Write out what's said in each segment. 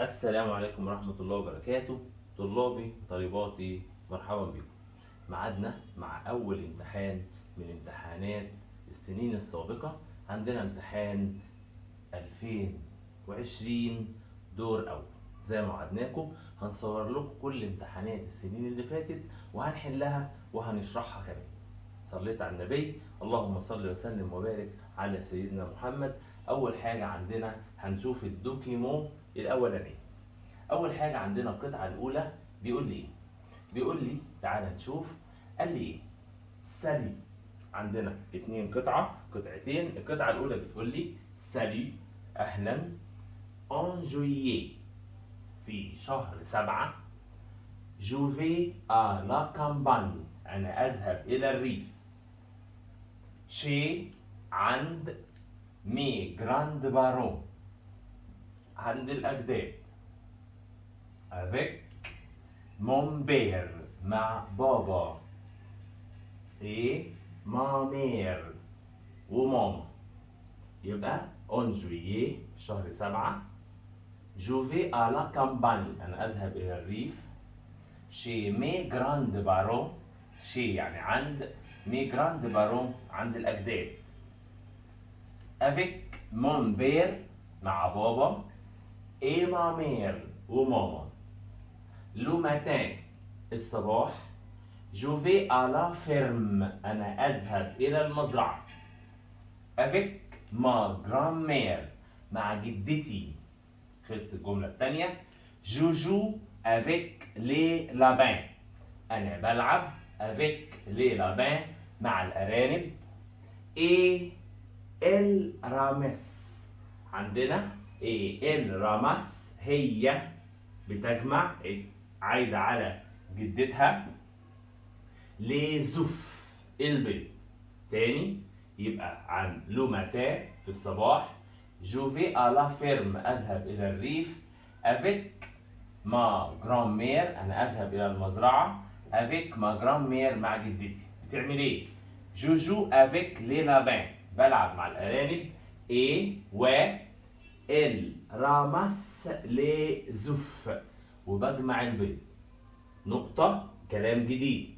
السلام عليكم ورحمة الله وبركاته. طلابي وطالباتي، مرحبا بكم. معادنا مع أول امتحان من امتحانات السنين السابقة. عندنا امتحان 2020 دور أول. زي ما وعدناكم هنصور لكم كل امتحانات السنين اللي فاتت وهنحلها وهنشرحها كمان. صليت على النبي، اللهم صل وسلم وبارك على سيدنا محمد. أول حاجة عندنا هنشوف الدوكيمون الأولاني. اول حاجه عندنا القطعه الاولى بيقول لي ايه؟ بيقول لي تعالى نشوف. قال لي ايه؟ سالي. عندنا اتنين قطعتين. القطعه الاولى بتقول لي سالي، اهلا. ان جويي، في شهر 7. جوفي à la campagne، انا اذهب الى الريف. شي، عند. مي جراند بارون، عند الاجداد. avec mon père، مع بابا. et ma mère، وماما. يبقى en juillet شهر 7. je vais à la campagne، أنا أذهب إلى الريف. chez mes grands parents، chez يعني عند، mes grands parents عند الأجداد. avec mon père مع بابا. et ma mère وماما. le matin الصباح. je vais à la ferme، أنا أذهب إلى المزرعة. avec ma grand-mère مع جدتي. خلص الجملة التانية. je joue avec les lapins، أنا بلعب avec les lapins مع الأرانب. et elle ramasse، عندنا et elle ramasse هي بتجمع، عايدة على جدتها. لزف البيض. تاني يبقى عن لو ماتان في الصباح. جوفي à la ferme أذهب إلى الريف. avec ma grand-mère أنا أذهب إلى المزرعة. avec ma grand-mère مع جدتي. بتعمل إيه؟ je joue avec les lapins بلعب مع الأرانب. et و elle ramasse les œufs وبجمع البيض. نقطة كلام جديد.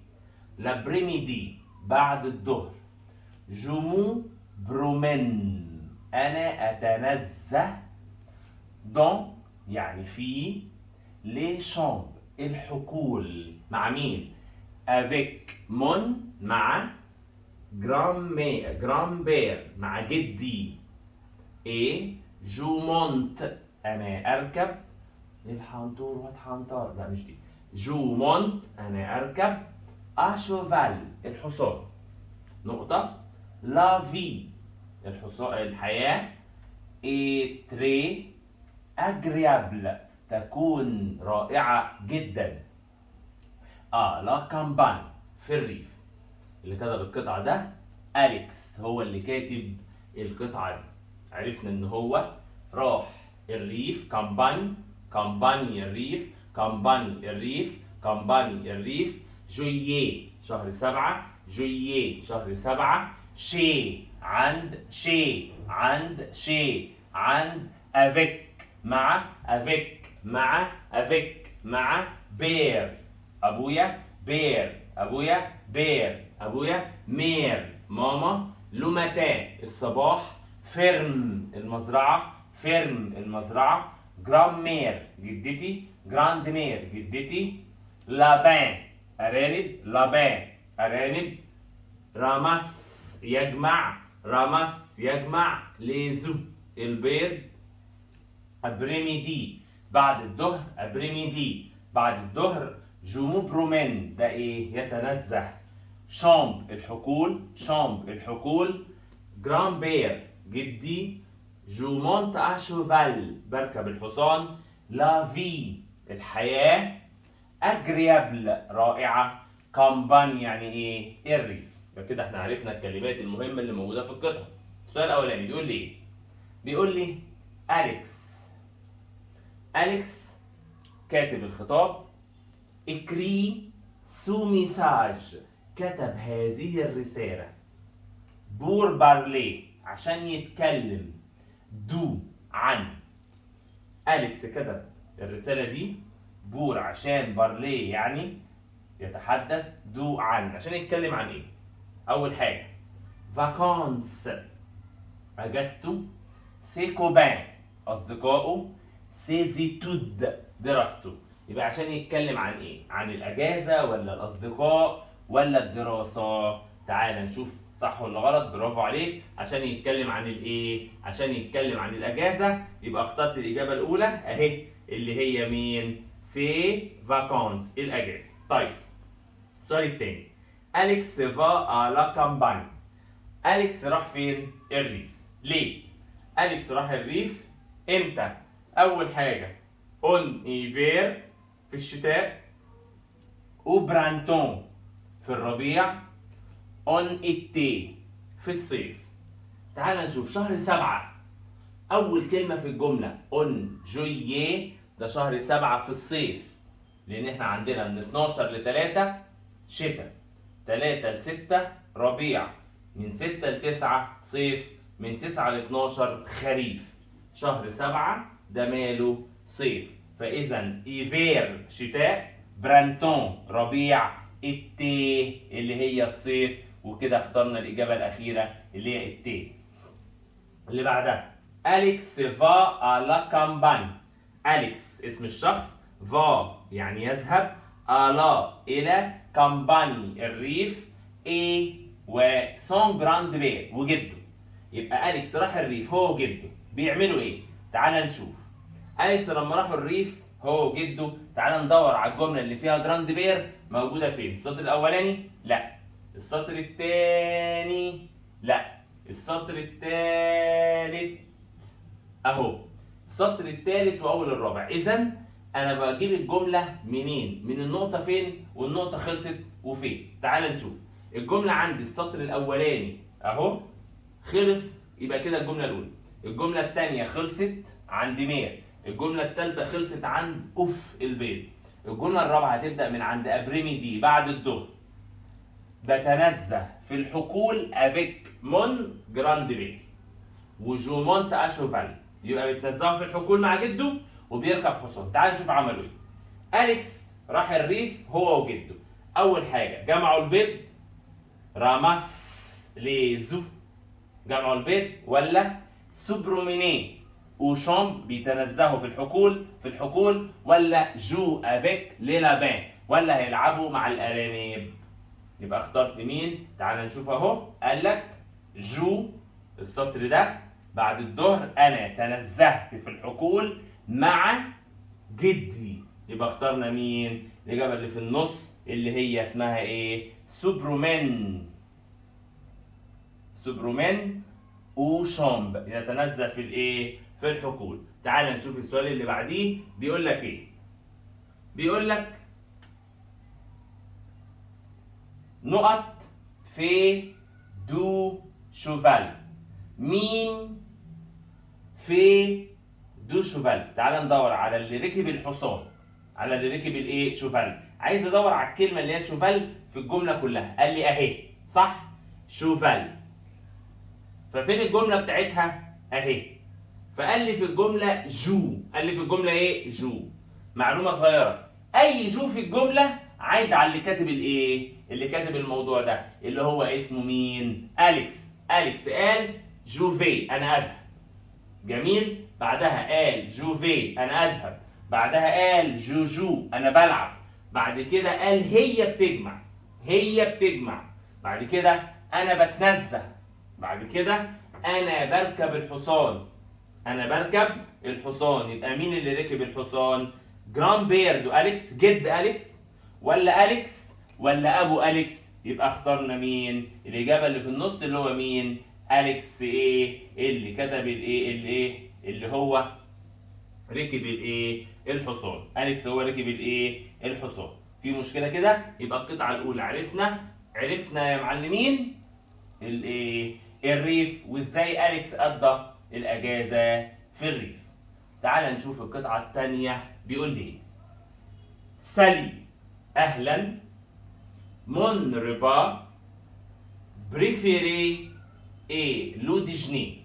لابريميدي بعد الظهر. جمو برومن أنا أتنزه. دون يعني في. لي شامب الحقول مع مين؟ افيك مون مع جرام بير مع جدي. اي جو مونت أنا أركب. الحنطور والحنطار، لا مش دي. جو مونت أنا أركب. أشوفال الحصان. نقطة. لا في الحصان الحياة. اي تري اجريابل تكون رائعة جدا. لا كامبان في الريف. اللي كتب القطعة ده أليكس، هو اللي كاتب القطعة دي. عرفنا إن هو راح الريف. كامباني الريف، كامباني الريف، كامباني الريف. جوييه شهر 7. جوييه شهر 7. شي عند، شي عند، شي عند. افيك مع، افيك مع، افيك مع. بير ابويا، بير ابويا، بير ابويا. مير ماما. لو ماتان الصباح. فيرم المزرعه، فيرم المزرعه. جرام مير جدتي، جراند مير جدتي. لابان ارانب، لابان ارانب. رامس يجمع، رامس يجمع. ليزو البيض. ابريميدي بعد الظهر، ابريميدي بعد الظهر. جمو برومين ده ايه؟ يتنزه. شامب الحقول، شامب الحقول. جران بير جدي. جو مونت اشوفال بركب الحصان. لا في الحياة. اجريابل رائعة. كامباني يعني ايه؟ الريف. يبقى كده احنا عرفنا الكلمات المهمة اللي موجودة في القطعة. السؤال الاولاني بيقول لي ايه؟ بيقول لي أليكس. أليكس كاتب الخطاب. اكري سو ميساج كتب هذه الرسالة. بور بارلي عشان يتكلم. دو عن. أليكس كتب الرسالة دي بور عشان بارليه يعني يتحدث، دو عن عشان يتكلم عن ايه؟ أول حاجة فاكانس أجازته، سي كوبان أصدقائه، سي زيتود دراسته. يبقى عشان يتكلم عن ايه؟ عن الأجازة ولا الأصدقاء ولا الدراسة؟ تعال نشوف صح ولا غلط. برافو عليك، عشان يتكلم عن الايه؟ عشان يتكلم عن الأجازة. يبقى اخترت الإجابة الأولى أهي اللي هي مين؟ سي فاكانس الأجازة. طيب السؤال التاني، أليكس فا ألا كامباني. أليكس راح فين؟ الريف. ليه؟ أليكس راح الريف امتى؟ أول حاجة اون ايفير في الشتاء، وبرانتون في الربيع، اون ايتي في الصيف. تعال نشوف شهر 7. أول كلمة في الجملة اون جوييه، ده شهر 7 في الصيف، لأن احنا عندنا من 12 ل 3 شتاء، 3 ل 6 ربيع، من 6 ل 9 صيف، من 9 ل 12 خريف. شهر 7 ده ماله؟ صيف. فإذا إيفير شتاء، برانتون ربيع، التي اللي هي الصيف. وكده اخترنا الإجابة الأخيرة اللي هي التي. اللي بعدها أليكس فا ألا كامباني. أليكس اسم الشخص، فا يعني يذهب، ألا إلى، كامباني الريف، إيه وسون جراند بير وجده. يبقى أليكس راح الريف هو وجده، بيعملوا إيه؟ تعال نشوف. أليكس لما راحوا الريف هو وجده، تعال ندور على الجملة اللي فيها جراند بير موجودة فين؟ السطر الأولاني؟ لا. السطر الثاني؟ لا. السطر الثالث اهو، السطر الثالث واول الرابع. اذا انا بجيب الجمله منين؟ من النقطه فين والنقطه خلصت وفين. تعال نشوف. الجمله عندي السطر الاولاني اهو خلص، يبقى كده الجمله الاولى. الجمله الثانيه خلصت عند مير. الجمله الثالثه خلصت عند اوف البيض. الجمله الرابعه هتبدا من عند ابريمي دي بعد الظهر. بتنزه في الحقول افيك مون جراند بير وجو مونت اشوفال. يبقى بيتنزهوا في الحقول مع جده وبيركب حصان. تعال نشوف عملوا ايه. أليكس راح الريف هو وجده. أول حاجة جمعوا البيض، راماس ليزو، جمعوا البيض، ولا سوبروميني وشوم بيتنزهوا في الحقول، ولا جو افيك لي لابان ولا هيلعبوا مع الأرانب. يبقى اخترت مين؟ تعال نشوف اهو. قال لك جو السطر ده بعد الظهر انا تنزهت في الحقول مع جدي. يبقى اخترنا مين؟ الاجابه اللي في النص اللي هي اسمها ايه؟ سوبرومين. سوبرومين وشامب يتنزه في الايه؟ في الحقول. تعال نشوف السؤال اللي بعديه بيقول لك ايه؟ بيقول لك نقط في دو شوفال. مين في دو شوفال؟ تعال ندور على اللي ركب الحصان، على اللي ركب الايه؟ شوفال. عايز ادور على الكلمه اللي هي شوفال في الجمله كلها. قال لي اهي صح، شوفال. ففين الجمله بتاعتها؟ اهي. فقال لي في الجمله جو. قال لي في الجمله ايه؟ جو. معلومه صغيره، اي جو في الجمله عايد على اللي كاتب الايه؟ اللي كاتب الموضوع ده اللي هو اسمه مين؟ أليكس. أليكس قال جوفي انا اذهب. جميل. بعدها قال جوفي انا اذهب. بعدها قال جوجو انا بلعب. بعد كده قال هي بتجمع. هي بتجمع. بعد كده انا بتنزه. بعد كده انا بركب الحصان. انا بركب الحصان. يبقى مين اللي ركب الحصان؟ جران بيردو أليكس، جد أليكس، ولا أليكس ولا أبو أليكس؟ يبقى اخترنا مين؟ الإجابة اللي في النص اللي هو مين؟ أليكس إيه؟ اللي كتب الإيه؟ اللي هو ركب الإيه؟ الحصان. أليكس هو ركب الإيه؟ الحصان. في مشكلة كده؟ يبقى القطعة الأولى عرفنا يا معلمين الإيه؟ الريف، وإزاي أليكس قضى الأجازة في الريف. تعال نشوف القطعة الثانية بيقول لي إيه؟ سالي أهلا، مون ربا بريفيري إيه لو ديجني.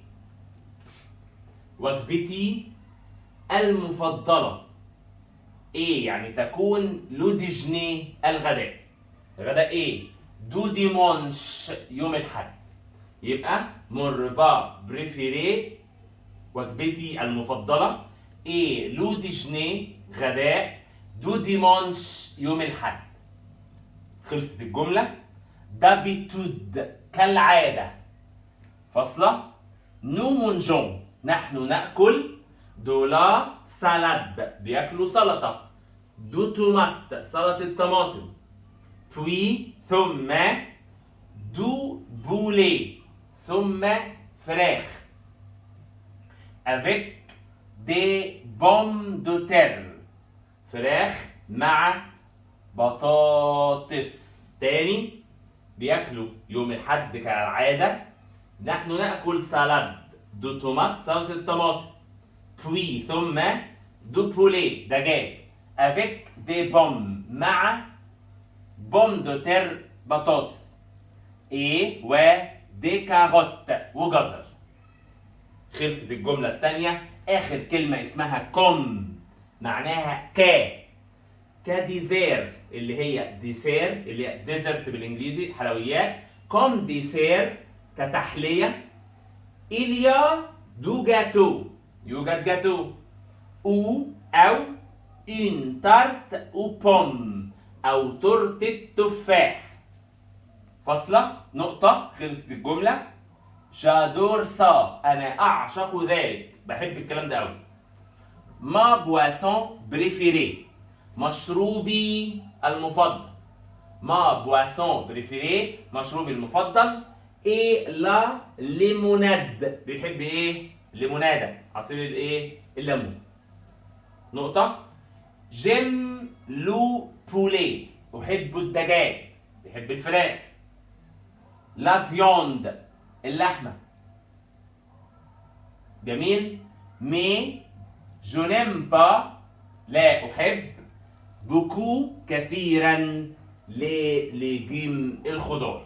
وجبتي المفضلة ايه يعني تكون لو ديجني الغداء. الغداء ايه؟ دو ديمونش يوم الحد. يبقى مون ريبا بريفيري وجبتي المفضلة ايه لو ديجني غداء دو ديمونش يوم الحد. خلصت الجملة. دابيتود كالعادة. فاصلة. نو مونجون نحن نأكل. دولا سالاد بياكلوا سلطة. دو تومات سلطة طماطم. puis ثم دو بولي ثم فراخ. avec des pommes de terre فراخ مع بطاطس. تاني بياكلوا يوم الحد كالعادة. نحن نأكل سالاد دو تومات سلطة الطماطم. puis ثم دو بولي دجاج. avec des pommes مع بوم دو تير بطاطس. ايه و دي كاروت وجزر. خلصت الجملة التانية. آخر كلمة اسمها كوم معناها كديزير اللي هي ديسير اللي هي ديزرت بالانجليزي حلويات. كوم ديسير كتحلية. إليا دو جاتو يوجد جاتو. أو une tarte ou pomme أو تورتة تفاح. فاصلة. نقطة. خلصت الجملة. جادور سا أنا أعشق ذلك. بحب الكلام ده أوي. ما بواسون بريفيري مشروبي المفضل. ما بواسون بريفيري مشروبي المفضل. إيه لا ليموناد بيحب إيه؟ ليمونادة عصير الإيه؟ الليمون. نقطة. جيم لو بولي أحب الدجاج. بيحب الفراخ. لا فيوند اللحمة. جميل. مي جو نيم با لا أحب بوكو كثيرا لليجيم الخضار.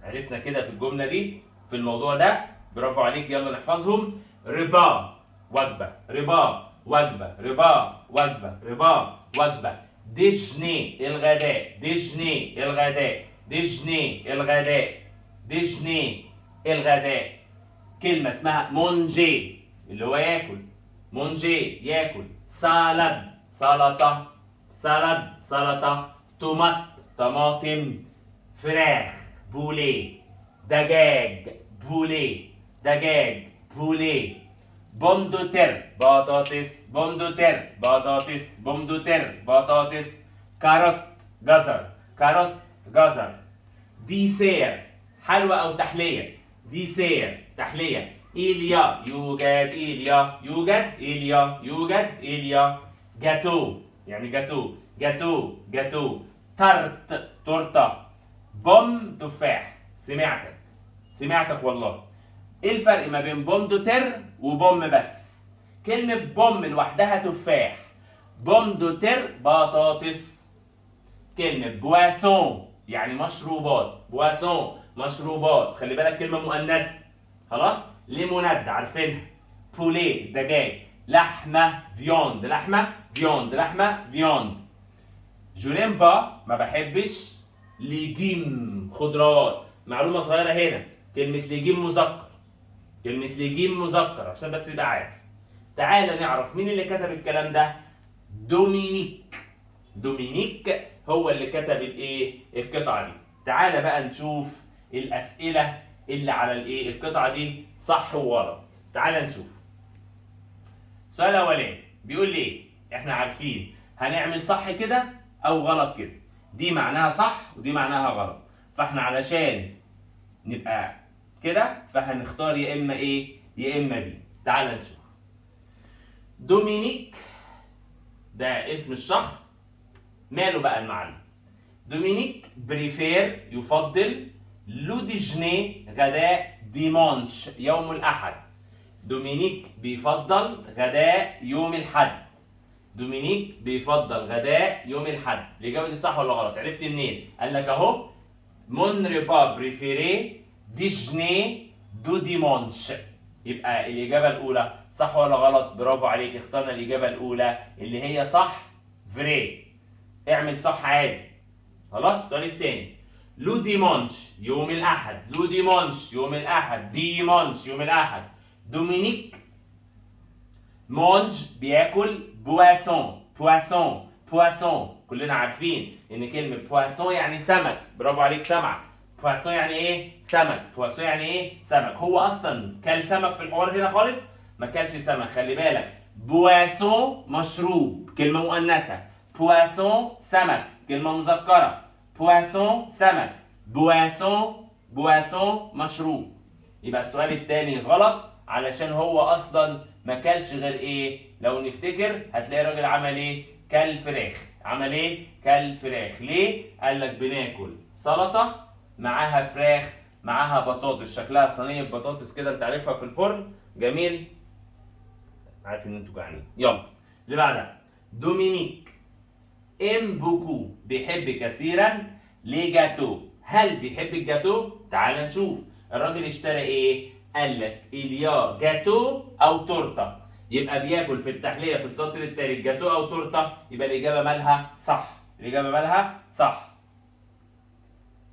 عرفنا كده في الجملة دي في الموضوع ده. برافو عليك. يلا نحفظهم. ربا وجبة. ربا وجبة. ربا وجبة. ربا وجبة. ديجني الغداء. ديجني الغداء. ديجني الغداء. ديجني الغداء. كلمة اسمها مونجي اللي هو ياكل. مونجي ياكل. سالاد سلطة. سالاد سلطة. تومات طماطم. فراخ بولي. دجاج بولي. دجاج بولي. بوم دو تير بطاطس. بوم دو تير بطاطس. بوم دو تير بطاطس. كاروت جزر. كاروت جزر. ديسير حلوى أو تحلية. ديسير تحلية. إيليا يوجد. إيليا يوجد. إيليا يوجد. إيليا جاتو يعني جاتو. جاتو جاتو. تارت تورتة. بوم تفاح. سمعتك والله. ايه الفرق ما بين بوم دو تير وبوم بس؟ كلمة بوم لوحدها تفاح. بوم دو تير بطاطس. كلمة بواسون يعني مشروبات. بواسون مشروبات. خلي بالك كلمة مؤنثة. خلاص. ليموناد عارفينها. بولي دجاج. لحمة فيوند. لحمة فيوند. لحمة فيوند. جونيمبا ما بحبش. ليجيم خضروات. معلومة صغيرة هنا. كلمة ليجيم مذكر. كلمة ليجيم مذكر عشان بس يبقى عارف. تعال نعرف مين اللي كتب الكلام ده. دومينيك. دومينيك هو اللي كتب الايه؟ القطعة دي. تعال بقى نشوف الأسئلة اللي على الايه؟ القطعة دي صح وغلط. تعال نشوف. السؤال الأولاني بيقول لي ايه؟ احنا عارفين هنعمل صح كده أو غلط كده. دي معناها صح ودي معناها غلط. فاحنا علشان نبقى كده فهنختار يا اما ايه يا اما بي. تعال نشوف. دومينيك ده اسم الشخص. ماله بقى المعلم؟ دومينيك بريفير يفضل. لو ديجني غداء ديمونش يوم الاحد. دومينيك بيفضل غداء يوم الحد. دومينيك بيفضل غداء يوم الحد. الاجابه دي صح ولا غلط؟ عرفت منين؟ قال لك اهو. مون ريبا بريفيري ديجني دو ديمونش. يبقى الإجابة الأولى صح ولا غلط؟ برافو عليك. اخترنا الإجابة الأولى اللي هي صح فري. اعمل صح عادي. خلاص. السؤال التاني. لو ديمانش يوم الاحد. لو ديمانش يوم الاحد. ديمانش يوم الاحد. دومينيك مانج بياكل بواسون. بواسون بواسون. كلنا عارفين ان كلمه بواسون يعني سمك. برافو عليك سمك. بواسون يعني ايه؟ سمك. بواسون يعني ايه؟ سمك. هو اصلا كل سمك في الحوار هنا خالص؟ ما كلش سمك. خلي بالك بواسون مشروب كلمه مؤنثه. بواسون سمك كلمه مذكره. بواسون سمك. بواسون بواسون مشروب. يبقى السؤال الثاني غلط علشان هو اصلا ما كلش غير ايه؟ لو نفتكر هتلاقي الراجل عمل ايه؟ كل فراخ. عمل ايه؟ كل فراخ. ليه؟ قال لك بناكل سلطه معاها فراخ معاها بطاطس، شكلها صينيه بطاطس كده انت عارفها في الفرن. جميل. عارف ان انتوا جعانين. يلا اللي بعدها. دومينيك ام بوكو بيحب كثيرا لي جاتو. هل بيحب الجاتو؟ تعال نشوف. الراجل اشترى ايه؟ قال لك اليا جاتو او تورته. يبقى بياكل في التحليه في السطر التالي جاتو او تورته. يبقى الاجابه مالها صح. الاجابه مالها صح.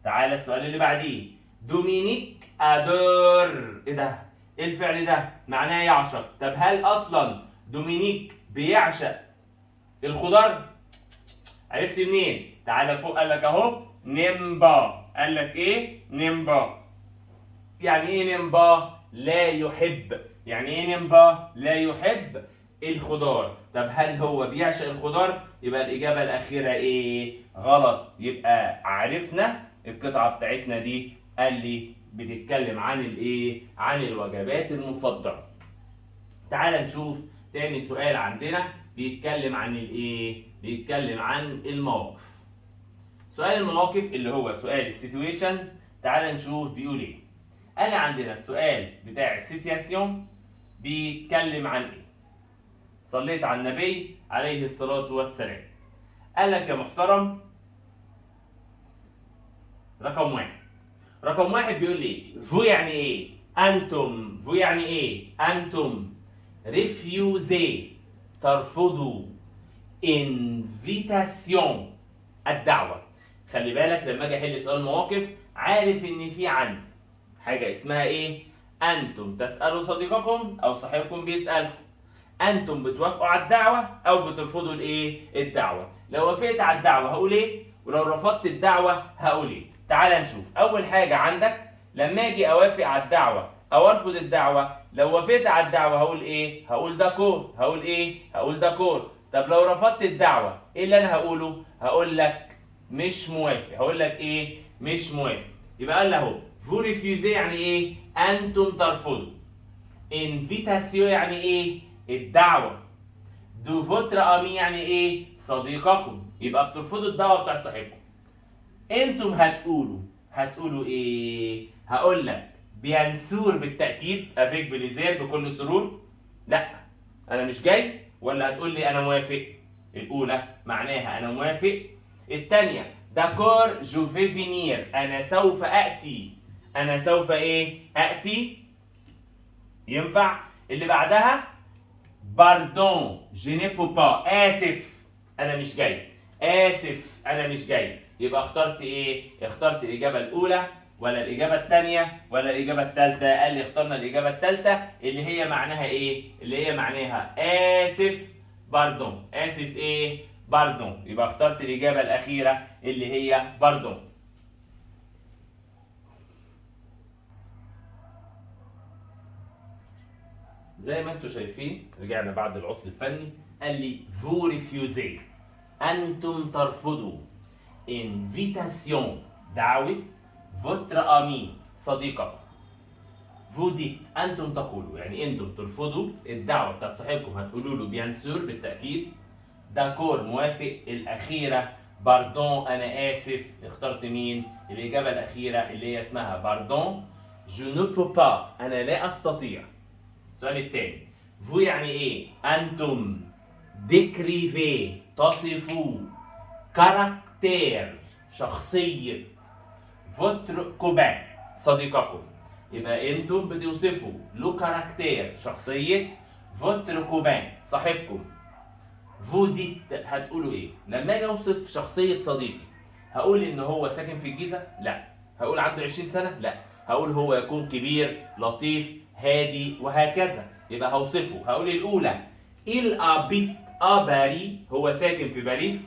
تعالى السؤال اللي بعديه. دومينيك ادور. ايه ده؟ ايه الفعل ده؟ معناه يعشق. طب هل اصلا دومينيك بيعشق الخضار؟ عرفت منين؟ تعالى فوق قال لك اهو نيمبا. قال لك ايه؟ نيمبا. يعني ايه نيمبا؟ لا يحب. يعني ايه نيمبا؟ لا يحب الخضار. طب هل هو بيعشق الخضار؟ يبقى الاجابه الاخيره ايه؟ غلط. يبقى عرفنا القطعه بتاعتنا دي قال لي بتتكلم عن الايه؟ عن الوجبات المفضله. تعال نشوف تاني سؤال عندنا بيتكلم عن الايه؟ بيتكلم عن المواقف. سؤال المواقف اللي هو سؤال السيتويشن. تعال نشوف بيقول ايه. قال عندنا السؤال بتاع السيتياسيون بيتكلم عن ايه؟ صليت على النبي عليه الصلاة والسلام. قال لك يا محترم رقم واحد. رقم واحد بيقول ايه؟ فو يعني ايه؟ انتم. فو يعني ايه؟ انتم. ريفيوزي ترفضوا. انفيتاسيون الدعوة. خلي بالك لما اجي احل سؤال مواقف عارف ان في عندي حاجة اسمها ايه؟ انتم تسألوا صديقكم او صاحبكم بيسألكم. انتم بتوافقوا على الدعوة او بترفضوا الايه؟ الدعوة. لو وافقت على الدعوة هقول ايه؟ ولو رفضت الدعوة هقول ايه؟ تعال نشوف. اول حاجة عندك لما اجي اوافق على الدعوة او ارفض الدعوة، لو وافقت على الدعوة هقول ايه؟ هقول داكور. هقول ايه؟ هقول داكور. طب لو رفضت الدعوة ايه اللي انا هقوله؟ هقول لك مش موافق. هقول لك ايه؟ مش موافق. يبقى قال له فو ريفيوزي يعني ايه؟ انتم ترفضوا. انفيتاسيون يعني ايه؟ الدعوة. دو فوتر امي يعني ايه؟ صديقكم. يبقى بترفضوا الدعوة بتاعت صاحبكم. انتم هتقولوا ايه؟ هقول لك بيان سور بالتأكيد افيك بليزير بكل سرور. لا انا مش جاي. ولا هتقول لي انا موافق؟ الاولى معناها انا موافق. الثانيه داكور جو في فينير انا سوف اتي. انا سوف ايه؟ اتي. ينفع. اللي بعدها باردون جو ني بو با. اسف انا مش جاي. اسف انا مش جاي. يبقى اخترت ايه؟ اخترت الاجابه الاولى ولا الاجابه الثانيه ولا الاجابه الثالثه؟ قال لي اخترنا الاجابه الثالثه اللي هي معناها ايه؟ اللي هي معناها اسف باردون. اسف ايه؟ باردون. يبقى اخترت الاجابه الاخيره اللي هي باردون. زي ما انتم شايفين رجعنا بعد العطل الفني. قال لي فو ريفيوزي انتم ترفضوا. انفيتاسيون دعوة. فوتر امي صديقك. فو دي انتم تقولوا يعني انتم ترفضوا الدعوة بتاعت صاحبكم هتقولوا له بيان سور بالتأكيد. داكور موافق. الأخيرة باردون أنا آسف. اخترت مين؟ الإجابة الأخيرة اللي هي اسمها باردون. جو نو بو با أنا لا أستطيع. السؤال الثاني. فو يعني إيه؟ أنتم. ديكريفي تصفوا. كاركتير شخصية. فوتر كوبان صديقكم. يبقى انتم بتوصفوا لو كاركتير شخصية. فوتر كوبان صاحبكم. فوديت هتقولوا ايه؟ لما اجي اوصف شخصية صديقي هقول ان هو ساكن في الجيزة؟ لا. هقول عنده 20 سنة؟ لا. هقول هو يكون كبير، لطيف، هادي، وهكذا. يبقى هوصفه. هقول الاولى il habite à Paris، هو ساكن في باريس.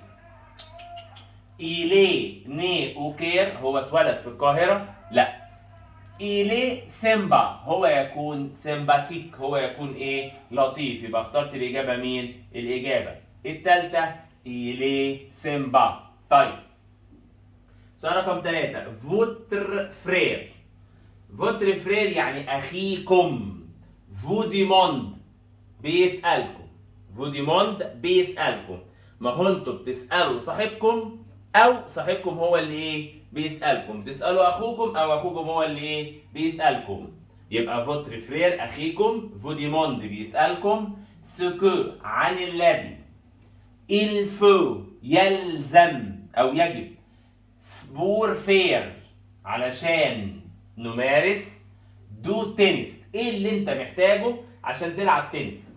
il est né au Caire، هو اتولد في القاهرة. لا. il est sympa، هو يكون سمباتيك، هو يكون ايه؟ لطيف. يبقى اخترت الاجابه مين؟ الاجابه الثالثه il est sympa. طيب سؤال رقم 3 votre frère. votre frère يعني اخيكم. vous demande بيسالكم. vous demande بيسالكم. ما هو انتوا بتسالوا صاحبكم او صاحبكم هو اللي ايه؟ بيسالكم. تسالوا اخوكم او اخوكم هو اللي ايه؟ بيسالكم. يبقى فوتر فرير اخيكم، فو ديموند بيسالكم، سكو عن الذي، الفو يلزم او يجب، بور فير علشان نمارس، دو تنس ايه اللي انت محتاجه عشان تلعب تنس.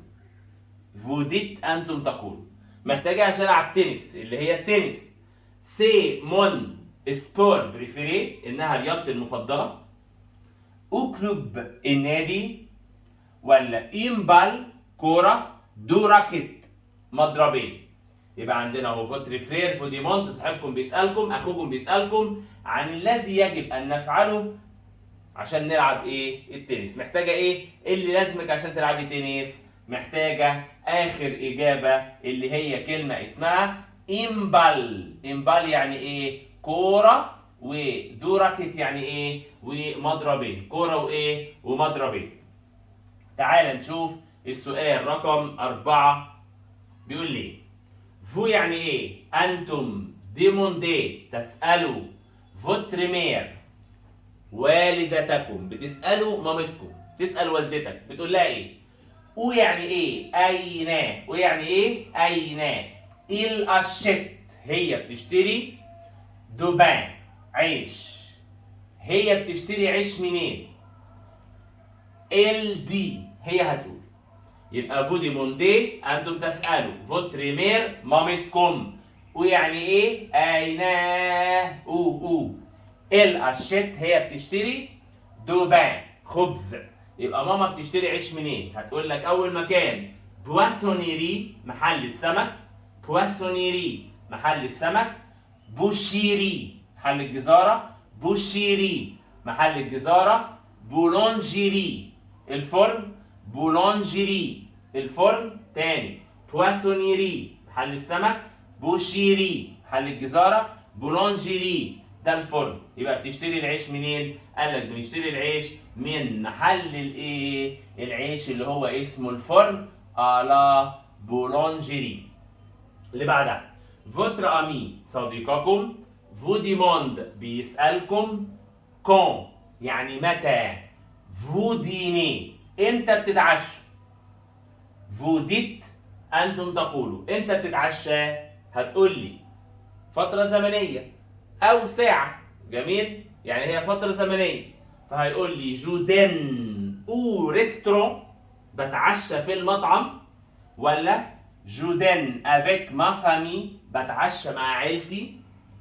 فوديت انتم تقولوا محتاجه عشان العب تنس اللي هي التنس. سي مون سبور بريفيري انها رياضتي المفضله. او كلوب النادي. ولا امبال كوره. دو راكيت مضربين. يبقى عندنا اهو فوتر فرير، فوديموند صاحبكم بيسالكم، اخوكم بيسالكم عن الذي يجب ان نفعله عشان نلعب ايه؟ التنس. محتاجه ايه اللي لازمك عشان تلعبي تنس؟ محتاجه اخر اجابه اللي هي كلمه اسمها امبال. امبال يعني ايه؟ كوره، ودو راكيت يعني ايه؟ ومضربين. كوره وايه؟ ومضربين. تعال نشوف السؤال رقم 4. بيقول لي فو يعني ايه؟ انتم ديموندي تسالوا فوتر مير والدتكم. بتسالوا مامتكم، تسال والدتك بتقول لها ايه؟ او يعني ايه؟ اين. ويعني ايه؟ اين. الاشت هي بتشتري دوبان عيش. هي بتشتري عيش منين؟ ال دي هي هتقول. يبقى فو ديموندي انتم تسالوا، فوتر مير مامتكم. ويعني ايه؟ اين. او الاشت هي بتشتري دوبان خبز. يبقى ماما بتشتري عيش منين؟ هتقول لك اول مكان بواسونيري محل السمك. بواسونيري محل السمك. بوشيري محل الجزاره. بوشيري محل الجزاره. بولونجيري الفرن. بولونجيري الفرن. تاني بواسونيري محل السمك. بوشيري محل الجزاره. بولونجيري ده الفرن. يبقى بتشتري العيش منين؟ قال لك بنشتري العيش من محل الايه؟ العيش اللي هو اسمه الفرن على بولونجيري. اللي بعدها فوتر امي صديقكم. فو ديموند بيسالكم. كون يعني متى. فو ديني امتى بتتعشوا. فو ديت انتم تقولوا امتى بتتعشى؟ هتقول لي فتره زمنيه او ساعه. جميل، يعني هي فتره زمنيه. فهيقول لي جودن او ريستورون بتعشى في المطعم. ولا جودن افيك ما فامي بتعشى مع عيلتي.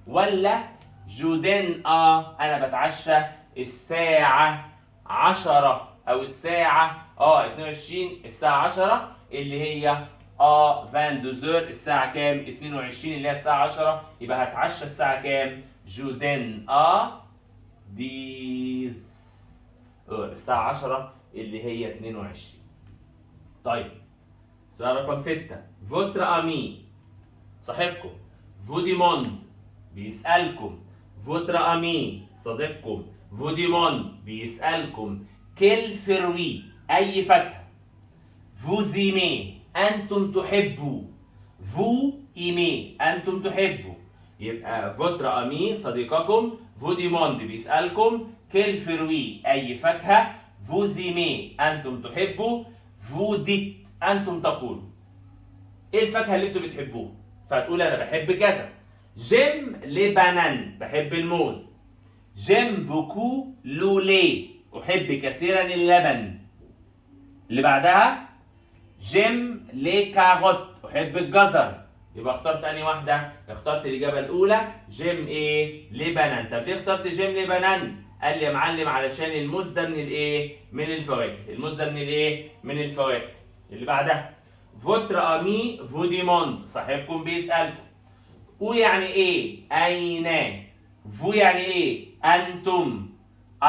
ولا جودن انا بتعشى الساعه 10 او الساعه 22 الساعه 10 اللي هي 22 الساعه كام؟ 22 اللي هي الساعه 10. يبقى هتعشى الساعه كام؟ جودن ديز الساعه 10 اللي هي 22. طيب سؤال رقم 6 فوتر امي صاحبكم. فو ديموند بيسالكم. فوتر امي صديقكم. فو ديموند بيسالكم كيل فروي اي فاكهه. فو زيمي انتم تحبوا. فو ايمي انتم تحبوا. يبقى فوتر امي صديقكم. فو ديموند بيسالكم. كيل فروي اي فاكهه. فو زيمي انتم تحبوا. فو ديت انتم تقولوا ايه الفاكهه اللي انتم بتحبوها؟ فهتقول انا بحب كذا. جيم لي بانان بحب الموز. جيم بوكو لولي احب كثيرا اللبن. اللي بعدها جيم لي كاروت احب الجزر. يبقى اخترت انهي واحده؟ اخترت الاجابه الاولى جيم ايه؟ لي بانان. طب ليه اخترت جيم لي بانان؟ قال لي يا معلم علشان الموز ده من الايه؟ من الفواكه. الموز ده من الايه؟ من الفواكه. اللي بعدها فوتر امي فوديموند، صاحبكم بيسالكم. او يعني ايه؟ اين. فو يعني ايه؟ انتم.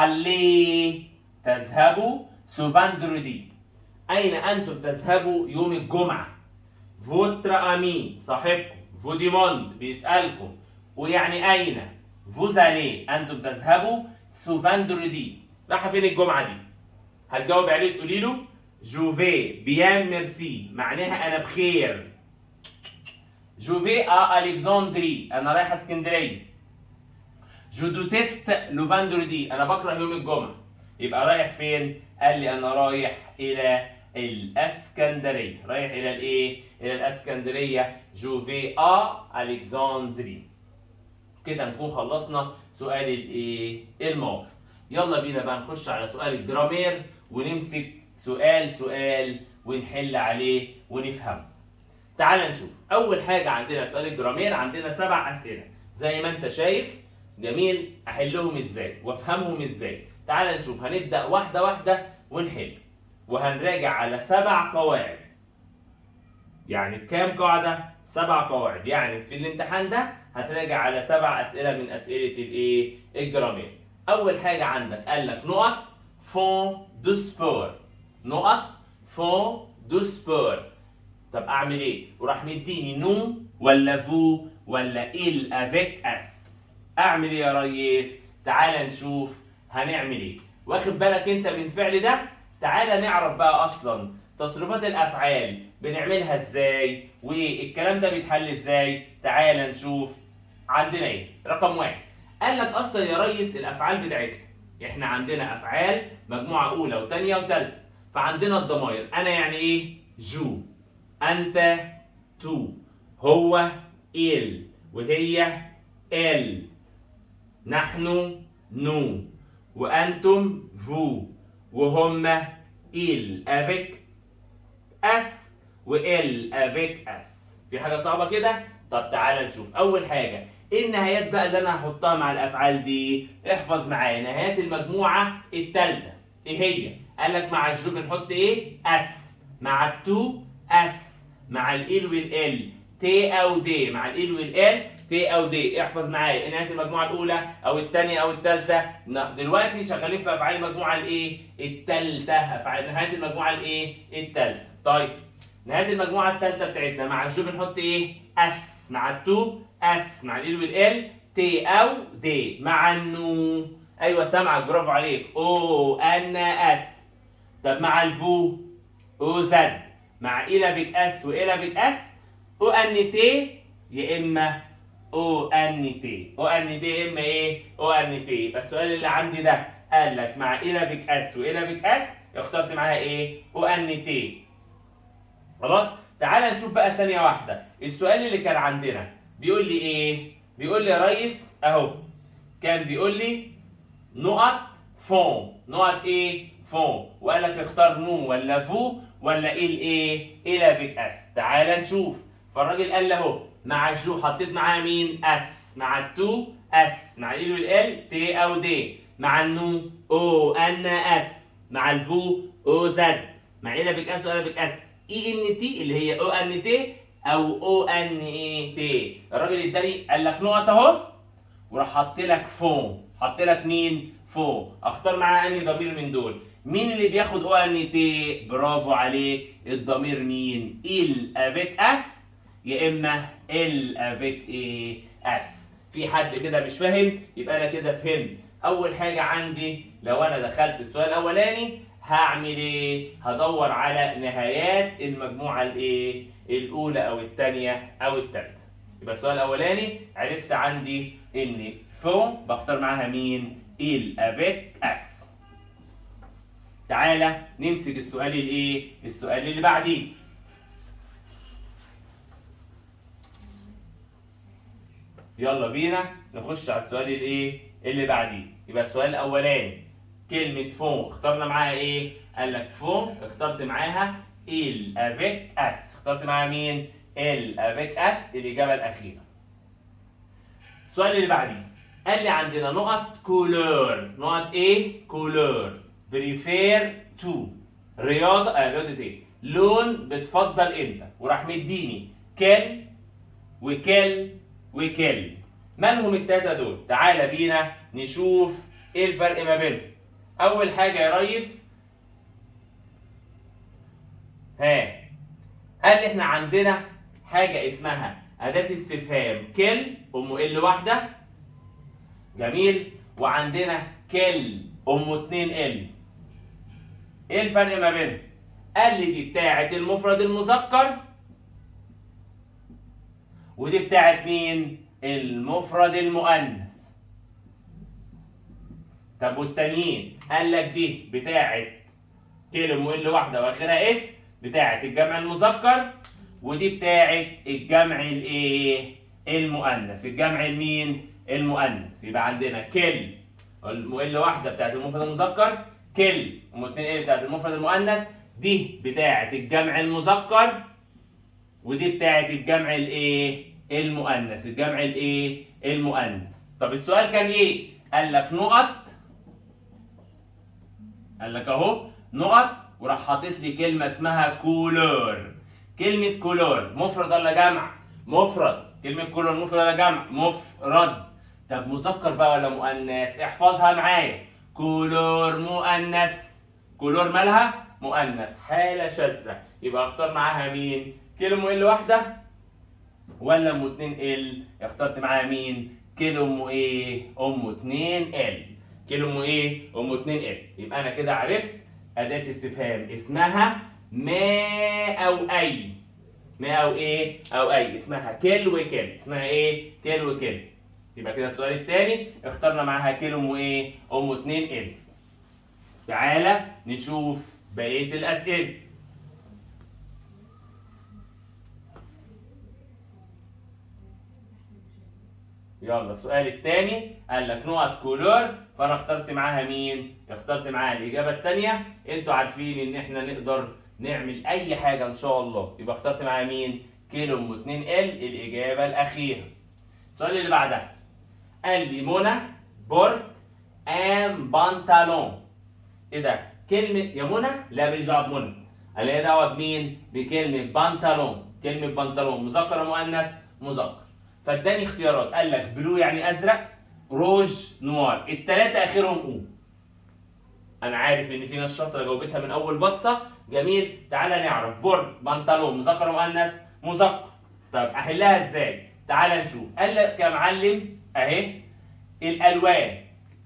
اللي تذهبوا سوفاندرودي. اين انتم تذهبوا يوم الجمعه؟ فوتر امي صاحبكم. فوديموند بيسالكم. ويعني اين؟ فوزالي انتم تذهبوا سوفاندرودي. رايحه فين الجمعه دي؟ هتجاوب عليه تقولي له جوفي بيان ميرسي، معناها انا بخير. جوفي الكسندري، انا رايح اسكندريه. جو دوتيست لو فاندردي، انا بكره يوم الجمعه. يبقى رايح فين؟ قال لي انا رايح الى الاسكندريه. رايح الى الايه؟ الى الاسكندريه. جوفي الكسندري. كده نكون خلصنا سؤال الايه؟ الموقف. يلا بينا بقى نخش على سؤال الجرامير ونمسك سؤال سؤال ونحل عليه ونفهمه. تعال نشوف. اول حاجه عندنا سؤال الجرامير، عندنا 7 اسئله زي ما انت شايف. جميل. احلهم ازاي وافهمهم ازاي؟ تعال نشوف. هنبدا واحده واحده ونحل، وهنراجع على 7 قواعد. يعني كام قاعده؟ 7 قواعد. يعني في الامتحان ده هتراجع على 7 اسئله من اسئله الايه؟ الجرامير. اول حاجه عندك قال لك نقط فون دو سبور. نقط فون دو سبور. طب اعمل ايه؟ وراح مديني نو ولا فو ولا il avec اس. اعمل ايه يا ريس؟ تعال نشوف هنعمل ايه. واخد بالك انت من الفعل ده؟ تعال نعرف بقى اصلا تصريفات الافعال بنعملها ازاي والكلام ده بيتحل ازاي. تعال نشوف. عندنا ايه؟ رقم 1 قال لك اصلا يا ريس الافعال بتاعتنا، احنا عندنا افعال مجموعه اولى وثانيه وثالثه. فعندنا الضمائر. انا يعني ايه؟ جو. أنت تو. هو إل. وهي إل. نحن نو. وأنتم فو. وهم إل أفيك أس وإل أفيك أس. في حاجة صعبة كده؟ طب تعالى نشوف. أول حاجة إيه النهايات بقى اللي أنا هحطها مع الأفعال دي؟ احفظ معايا نهايات المجموعة التالتة. إيه هي؟ قال لك مع الجو بنحط إيه؟ أس. مع التو أس. مع ال والال تي او دي. مع ال والال تي او دي. احفظ معايا نهايه المجموعه الاولى او الثانيه او الثالثه. دلوقتي شغالين في افعال المجموعه الايه؟ الثالثه. افعال نهايه المجموعه الايه؟ الثالثه. طيب نهايه المجموعه الثالثه بتاعتنا مع الجو بنحط ايه؟ اس. مع التو اس. مع ال والال تي او دي. مع النو ايوه سامعك برافو عليك او ان اس. طب مع الفو او زد. مع إلى بيك اس وإلى بيك اس او ان تي يا اما او ان تي. او ان تي يا اما ايه؟ او ان تي. يبقى السؤال اللي عندي ده قال لك مع إلى بيك اس وإلى بيك اس اخترت معاها ايه؟ او ان تي. خلاص؟ تعال نشوف بقى ثانية واحدة. السؤال اللي كان عندنا بيقول لي ايه؟ بيقول لي يا ريس اهو كان بيقول لي نقط فون. نقط ايه؟ فون. وقال لك اختار نو ولا فو ولا ايه؟ الى بيك اس. تعال نشوف. فالراجل قال لي اهو مع الجو حطيت معاها مين؟ اس. مع التو اس. مع ال والال تي او دي. مع النو او ان اس. مع الفو او زد. مع الى بيك اس والى بيك اس اي ان تي اللي هي او ان تي او او ان اي تي. الراجل اداني قال لك نقط اهو وراح حط لك فون. حط لك مين؟ فون. اختار معاه انهي ضمير من دول؟ مين اللي بياخد او ان تي؟ برافو عليك. الضمير مين؟ ال افيك اس يا اما ال افيك ايه؟ اس. في حد كده مش فاهم؟ يبقى انا كده فهمت. اول حاجه عندي لو انا دخلت السؤال الاولاني هعمل ايه؟ هدور على نهايات المجموعه الايه؟ الاولى او الثانيه او الثالثه. يبقى السؤال الاولاني عرفت عندي ان فون بختار معاها مين؟ il avec اس. تعالى نمسك السؤال الايه؟ السؤال اللي بعديه. يلا بينا نخش على السؤال الايه؟ اللي بعديه. يبقى السؤال الاولاني كلمة فون اخترنا معاها ايه؟ قال لك فون اخترت معاها il avec اس. اخترت معاها مين؟ ال افيك اس الاجابه الاخيره. السؤال اللي بعديه قال لي عندنا نقط كولور، نقط ايه؟ كولور. بريفير تو، رياضه ايه؟ لون بتفضل انت، وراح مديني كل وكل وكل. مالهم التلاته دول؟ تعالى بينا نشوف ايه الفرق ما بينهم. اول حاجه يا ريس، قال لي احنا عندنا حاجه اسمها اداه استفهام كل ام ال واحده، جميل، وعندنا كل ام 2 ال. ايه الفرق ما بينهم؟ قال لي دي بتاعه المفرد المذكر، ودي بتاعه مين؟ المفرد المؤنث. طب والتانيين؟ قال لك دي بتاعه كل ام ال واحده واخرها اس، بتاعه الجمع المذكر، ودي بتاعه الجمع الايه؟ المؤنث. الجمع المين؟ المؤنث. يبقى عندنا كل ام ال واحده بتاعه المفرد المذكر، كل ام 2 ال بتاعه المفرد المؤنث، دي بتاعه الجمع المذكر، ودي بتاعه الجمع الايه؟ المؤنث. الجمع الايه؟ المؤنث. طب السؤال كان ايه؟ قال لك نقط، قال لك اهو نقط، وراح حاطط لي كلمه اسمها كولور. كلمه كولور مفرد ولا جمع؟ مفرد. كلمه كولور مفرد ولا جمع؟ مفرد. طب مذكر بقى ولا مؤنث؟ احفظها معايا، كولور مؤنث. كولور مالها؟ مؤنث، حاله شاذه. يبقى اختار معاها مين؟ كلمه ال واحده ولا ام 2 ال؟ اخترت معاها مين؟ كيلو ام ايه؟ ام 2 ال. كيلو ام ايه؟ ام 2 ال. يبقى انا كده عرفت اداه استفهام اسمها ما او اي. ما او ايه؟ او اي. اسمها كل وكل. اسمها ايه؟ كل وكل. يبقى كده السؤال الثاني اخترنا معاها كيلو ام ايه؟ ام 2 ال. تعالى نشوف بقيه الاسئله. يلا السؤال الثاني قال لك نقط كولور، فانا اخترت معاها مين؟ اخترت معاها الاجابه الثانيه. انتوا عارفين ان احنا نقدر نعمل اي حاجه ان شاء الله، يبقى اخترت معاها مين؟ كيلو ام 2 ال الاجابه الاخيره. السؤال اللي بعدها قال لي منى بورت ام بنطلون. ايه ده؟ كلمه يا منى؟ لا مش دعوه بمنى، قال لي دعوه بمين؟ بكلمه بنطلون. كلمه بنطلون مذكر مؤنث؟ مذكر. فاداني اختيارات، قال لك بلو يعني ازرق، روج نوار. الثلاثه اخرهم او. انا عارف ان في ناس شاطره جاوبتها من اول بصه، جميل. تعالى نعرف. بورد بنطلون مذكر مؤنث؟ مذكر. طب احلها ازاي؟ تعالى نشوف. قال لك يا معلم اهي الالوان،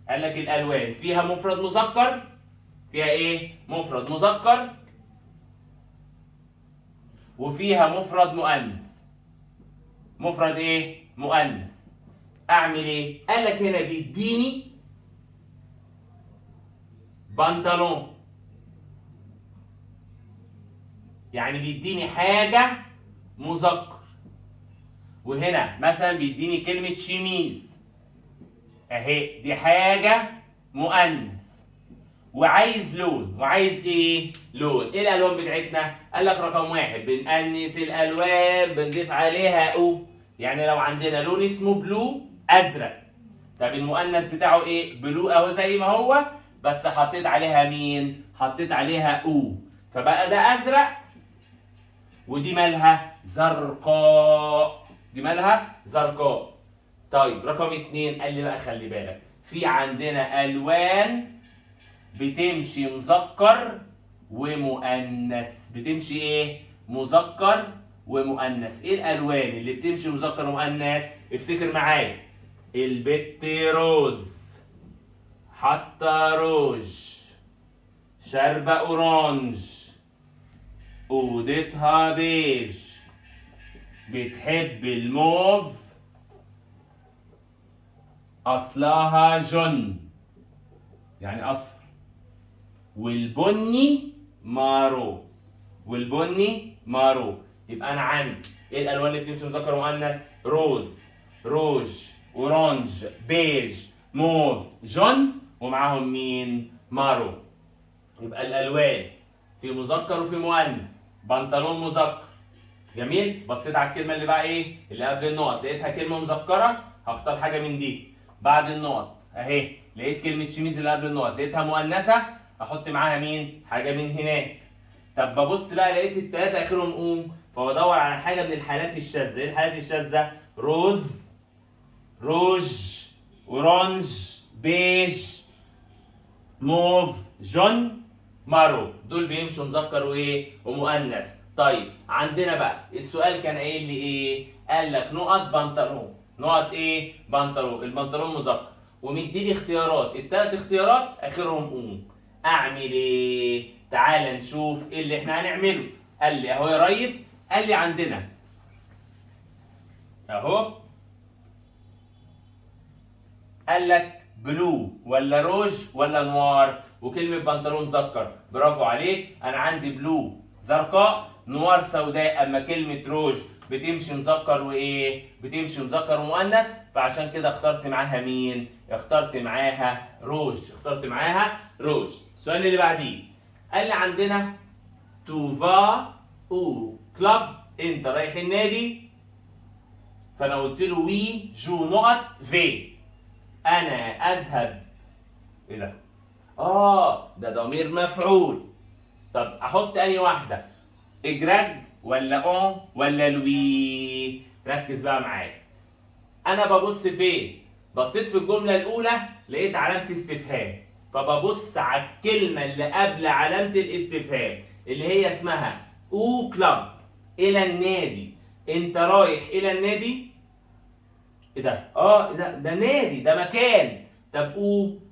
قال لك الالوان فيها مفرد مذكر، فيها ايه؟ مفرد مذكر، وفيها مفرد مؤنث. مفرد ايه؟ مؤنث. اعمل ايه؟ قال لك هنا بيديني بنطلون، يعني بيديني حاجه مذكر. وهنا مثلا بيديني كلمه شيميز اهي، دي حاجه مؤنث. وعايز لون، وعايز ايه؟ لون. ايه الالوان بتاعتنا؟ قال لك رقم واحد بنأنث الالوان، بنضيف عليها او. يعني لو عندنا لون اسمه بلو ازرق، طب المؤنث بتاعه ايه؟ بلو اهو زي ما هو، بس حطيت عليها مين؟ حطيت عليها او، فبقى ده ازرق، ودي مالها؟ زرقاء. دي مالها؟ زرقاء. طيب رقم اتنين قال لي بقى خلي بالك، في عندنا الوان بتمشي مذكر ومؤنث. بتمشي ايه؟ مذكر ومؤنث. ايه الالوان اللي بتمشي مذكر ومؤنث؟ افتكر معايا، البت روز، حاطه روج، شاربه اورانج، اوضتها بيج، بتحب الموف، اصلها جن يعني اصفر، والبني مارو. والبني مارو. يبقى انا عندي ايه الالوان اللي بتمشي مذكر ومؤنث؟ روز، روج، اورانج، بيج، موف، جون، ومعاهم مين؟ مارو. يبقى الالوان في مذكر وفي مؤنث. بنطلون مذكر، جميل. بصيت على الكلمه اللي بقى ايه اللي قبل النقط، لقيتها كلمه مذكره، هختار حاجه من دي. بعد النقط اهي لقيت كلمه شميز اللي قبل النقط لقيتها مؤنثه، احط معاها مين؟ حاجه من هناك. طب ببص بقى لقيت الثلاثه اخرهم قوم، فبدور على حاجه من الحالات الشاذه. ايه الحالات الشاذه؟ روز، روج، اورانج، بيج، موف، جون، مارو. دول بيمشوا مذكر وايه؟ ومؤنث. طيب عندنا بقى السؤال كان قايل لي ايه؟ قال لك نقط بنطلون. نقط ايه؟ بنطلون. البنطلون مذكر ومديني اختيارات، الثلاث اختيارات اخرهم قوم. اعمل ايه؟ تعال نشوف ايه اللي احنا هنعمله. قال لي اهو يا ريس، قال لي عندنا اهو، قال لك بلو ولا روج ولا نوار، وكلمة بنطلون مذكر. برافو عليك، أنا عندي بلو زرقاء، نوار سوداء، أما كلمة روج بتمشي مذكر وإيه؟ بتمشي مذكر ومؤنث، فعشان كده اخترت معاها مين؟ اخترت معاها روج، اخترت معاها روج. السؤال اللي بعديه قال لي عندنا توفا او كلاب، أنت رايح النادي؟ فأنا قلت له وي جو نقط في، أنا أذهب. إيه ده؟ ده ضمير مفعول. طب أحط أي واحدة؟ إجراج ولا أون ولا لوي؟ ركز بقى معايا. أنا ببص فين؟ بصيت في الجملة الأولى لقيت علامة استفهام، فببص على الكلمة اللي قبل علامة الاستفهام اللي هي اسمها أو كلاب، إلى النادي. أنت رايح إلى النادي؟ ايه ده؟ ده نادي، ده مكان. طب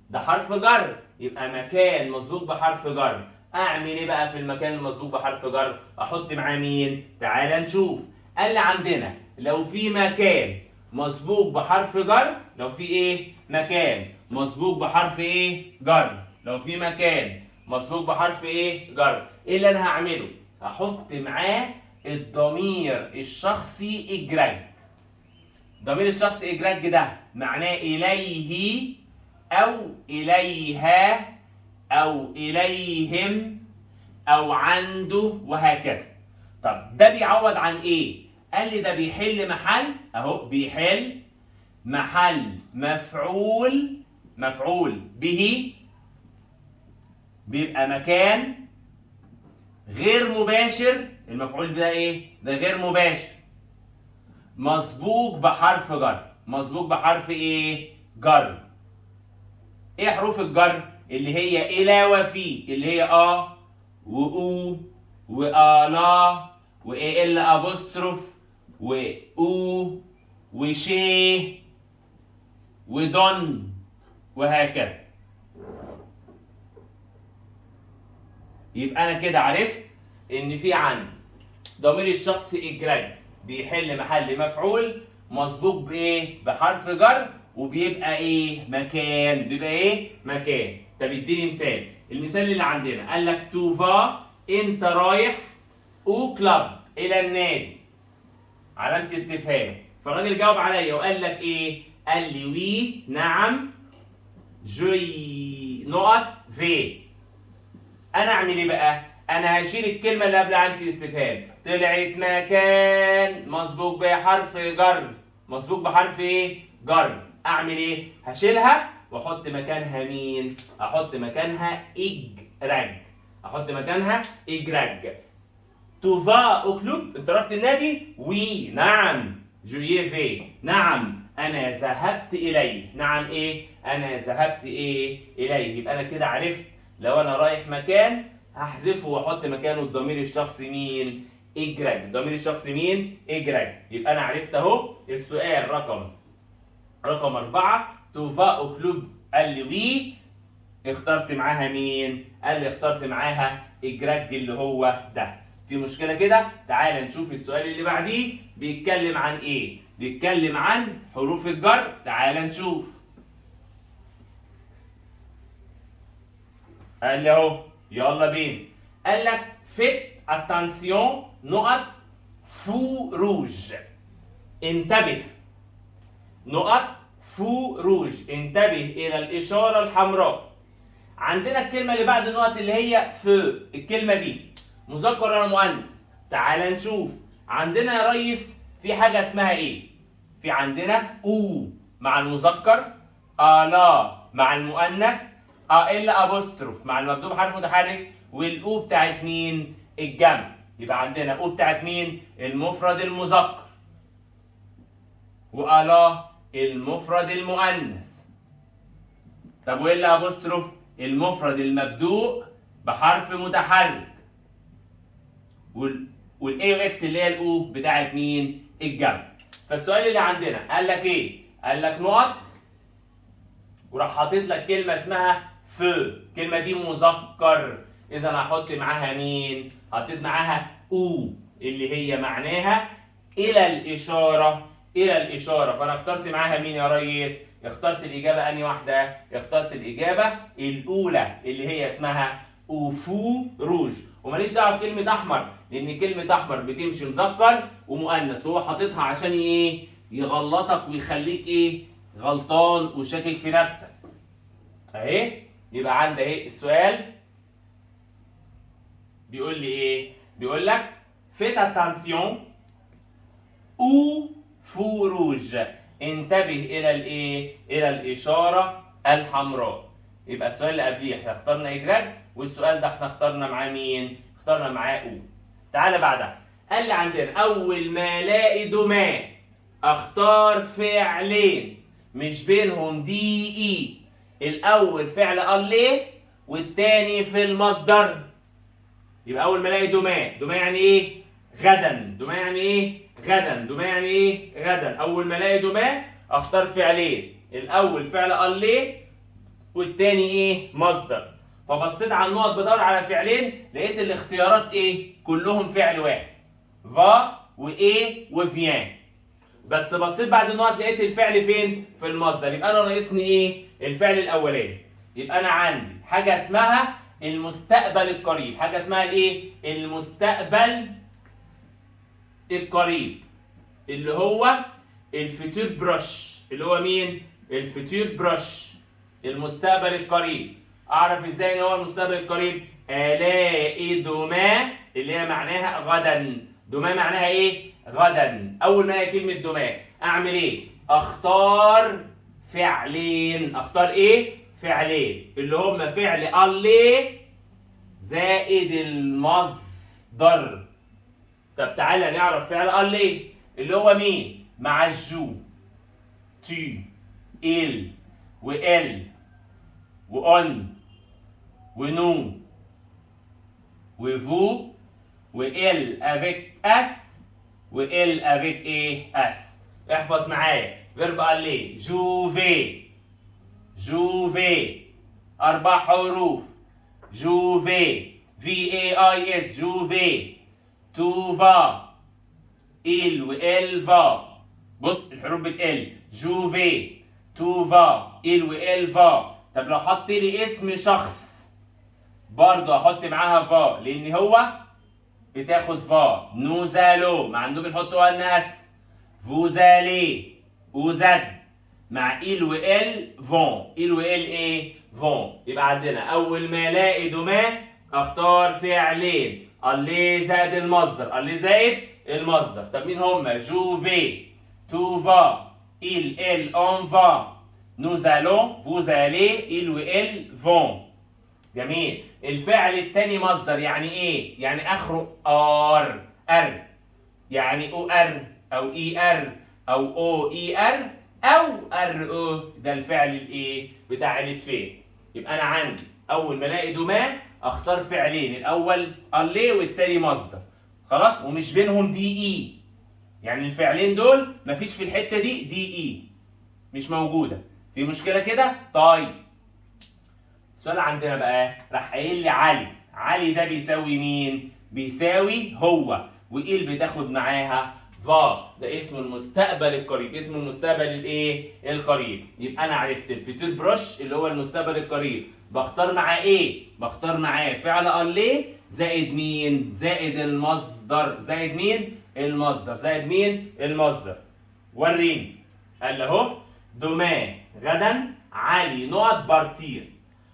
ده حرف جر، يبقى مكان مسبوق بحرف جر. اعمل ايه بقى في المكان المسبوق بحرف جر؟ احط معاه مين؟ تعال نشوف. قال لي عندنا لو في مكان مسبوق بحرف جر، لو في ايه؟ مكان مسبوق بحرف ايه؟ جر. لو في مكان مسبوق بحرف ايه؟ جر. ايه اللي انا هعمله؟ هحط معاه الضمير الشخصي اجراج. ضمير الشخص إجراج ده معناه إليه أو إليها أو إليهم أو عنده وهكذا. طب ده بيعوض عن إيه؟ قال لي ده بيحل محل، أهو بيحل محل مفعول به، بيبقى مكان غير مباشر. المفعول ده إيه؟ ده غير مباشر، مسبوق بحرف جر. مسبوق بحرف ايه؟ جر. ايه حروف الجر؟ اللي هي الى وفي، اللي هي واو والا وال ابوستروف واو وشي ودون وهكذا. يبقى انا كده عرفت ان في عندي ضمير الشخص اجراج بيحل محل مفعول مسبوق بايه؟ بحرف جر، وبيبقى ايه؟ مكان. بيبقى ايه؟ مكان. طب اديني مثال. المثال اللي عندنا قال لك توفا، انت رايح، او كلاب، الى النادي، علامة استفهام. فالراجل جاوب عليا وقال لك ايه؟ قال لي وي نعم، جوي نقط في. انا اعمل ايه بقى؟ انا هشيل الكلمه اللي قبل علامه الاستفهام، طلعت مكان مسبوق بحرف جر. مسبوق بحرف ايه؟ جر. اعمل ايه؟ هشيلها واحط مكانها مين؟ احط مكانها اجراج. احط مكانها اجراج. توفا او كلوب، انت رحت النادي؟ وي نعم، جوي في نعم، انا ذهبت اليه. نعم ايه؟ انا ذهبت ايه؟ اليه. يبقى انا كده عرفت لو انا رايح مكان هحذفه واحط مكانه الضمير الشخصي مين؟ اجراج. الضمير الشخصي مين؟ اجراج. يبقى انا عرفت اهو السؤال رقم 4. توفا او كلوب، قال لي وي، اخترت معاها مين؟ قال لي اخترت معاها اجراج اللي هو ده. في مشكله كده؟ تعال نشوف السؤال اللي بعديه بيتكلم عن ايه؟ بيتكلم عن حروف الجر. تعال نشوف. قال لي اهو يلا بينا. قال لك فيت اتانسيون نقط فو روج، انتبه. نقط فو روج، انتبه الى الاشاره الحمراء. عندنا الكلمه اللي بعد النقط اللي هي فو، الكلمه دي مذكر ولا مؤنث؟ تعال نشوف. عندنا يا ريس في حاجه اسمها ايه؟ في عندنا او مع المذكر، لا مع المؤنث، الا ابوستروف مع المبدوء بحرف متحرك، والاو بتاعت مين؟ الجمع. يبقى عندنا او بتاعت مين؟ المفرد المذكر، والا المفرد المؤنث. طب والا ابوستروف؟ المفرد المبدوء بحرف متحرك، والاي واكس اللي هي الاو بتاعت مين؟ الجمع. فالسؤال اللي عندنا قال لك ايه؟ قال لك نقط وراح حاطط لك كلمه اسمها ف، الكلمه دي مذكر، اذا هحط معاها مين؟ حطيت معاها او اللي هي معناها الى الاشاره، الى الاشاره. فانا اخترت معاها مين يا ريس؟ اخترت الاجابه انهي واحده؟ اخترت الاجابه الاولى اللي هي اسمها اوفو روج. وماليش دعوه بكلمه احمر، لان كلمه احمر بتمشي مذكر ومؤنث، وهو حاططها عشان ايه؟ يغلطك ويخليك ايه؟ غلطان وشاكك في نفسك. اهي يبقى عندي اهي السؤال بيقول لي ايه؟ بيقول لك faites attention او فو روج، انتبه الى الايه؟ الى الاشاره الحمراء. يبقى السؤال اللي قبليه احنا اخترنا اجراد، والسؤال ده احنا اخترنا معاه مين؟ اخترنا معاه او. تعالى بعدها قال لي عندنا اول ما الاقي دوما اختار فعلين مش بينهم دي اي، الاول فعل الله والتاني في المصدر. يبقى اول ما الاقي دوما، دوما يعني ايه؟ غدا. دوما يعني ايه؟ غدا. دوما يعني ايه؟ غدا. اول ما الاقي دوما اختار فعلين، الاول فعل الله والتاني ايه؟ مصدر. فبصيت على النقط بدور على فعلين، لقيت الاختيارات ايه؟ كلهم فعل واحد، فا وايه وفيان. بس بصيت بعد النقط لقيت الفعل فين؟ في المصدر. يبقى انا ناقصني ايه؟ الفعل الاولاني. يبقى انا عندي حاجه اسمها المستقبل القريب. حاجه اسمها الايه؟ المستقبل القريب اللي هو الفيتور بروش. اللي هو مين؟ الفيتور بروش، المستقبل القريب. اعرف ازاي ان هو المستقبل القريب؟ الاقي دوما اللي هي معناها غدا. دوما معناها ايه؟ غدا. اول ما الاقي كلمه دوما اعمل ايه؟ اختار فعلين. اختار ايه؟ فعلين اللي هم فعل الله زائد المصدر. طب تعالى نعرف فعل الله اللي هو مين؟ مع الجو، tu، il وال وأون ونو وفو وال افيك اس وال افيك ايه؟ اس. احفظ معايا فيرب الله جوفي، جوفي 4 حروف، جوفي في اي اي اس جوفي، تو فا il وال فا. بص الحروف بتقل، جوفي تو فا il وال فا. طب لو حط لي اسم شخص برضه احط معاها فا، لان هو بتاخد فا. نوزالو مع انه بنحط ان اس، فوزالي اوزاد مع il وال فون، il وال ايه؟ فون. يبقى عندنا اول ما الاقي دوما اختار فعلين، الله زائد المصدر، الله زائد المصدر. طب مين هما؟ جوفي، تو فا، il elle on va، nous allons vous allez il وال vont. جميل. الفعل الثاني مصدر يعني ايه؟ يعني اخره ار، ار. يعني او ار او اي ار او او اي ار او ار او. ده الفعل الايه؟ بتاع الاتفاق. يبقى انا عندي اول ما الاقي دوما اختار فعلين، الاول الله والتاني مصدر. خلاص؟ ومش بينهم دي اي، يعني الفعلين دول مفيش في الحته دي اي، مش موجوده. في مشكله كده؟ طيب السؤال عندنا بقى راح قايل لي علي. علي ده بيساوي مين؟ بيساوي هو، وايه بتاخد معاها؟ فا. ده اسمه المستقبل القريب، اسمه المستقبل الايه؟ القريب. يبقى انا عرفت الفيتور بروش اللي هو المستقبل القريب بختار معاه ايه؟ بختار معاه فعل الله زائد مين؟ زائد المصدر. زائد مين؟ المصدر. زائد مين؟ المصدر. وريني. قال له اهو دوما غدا علي نقط بارتير.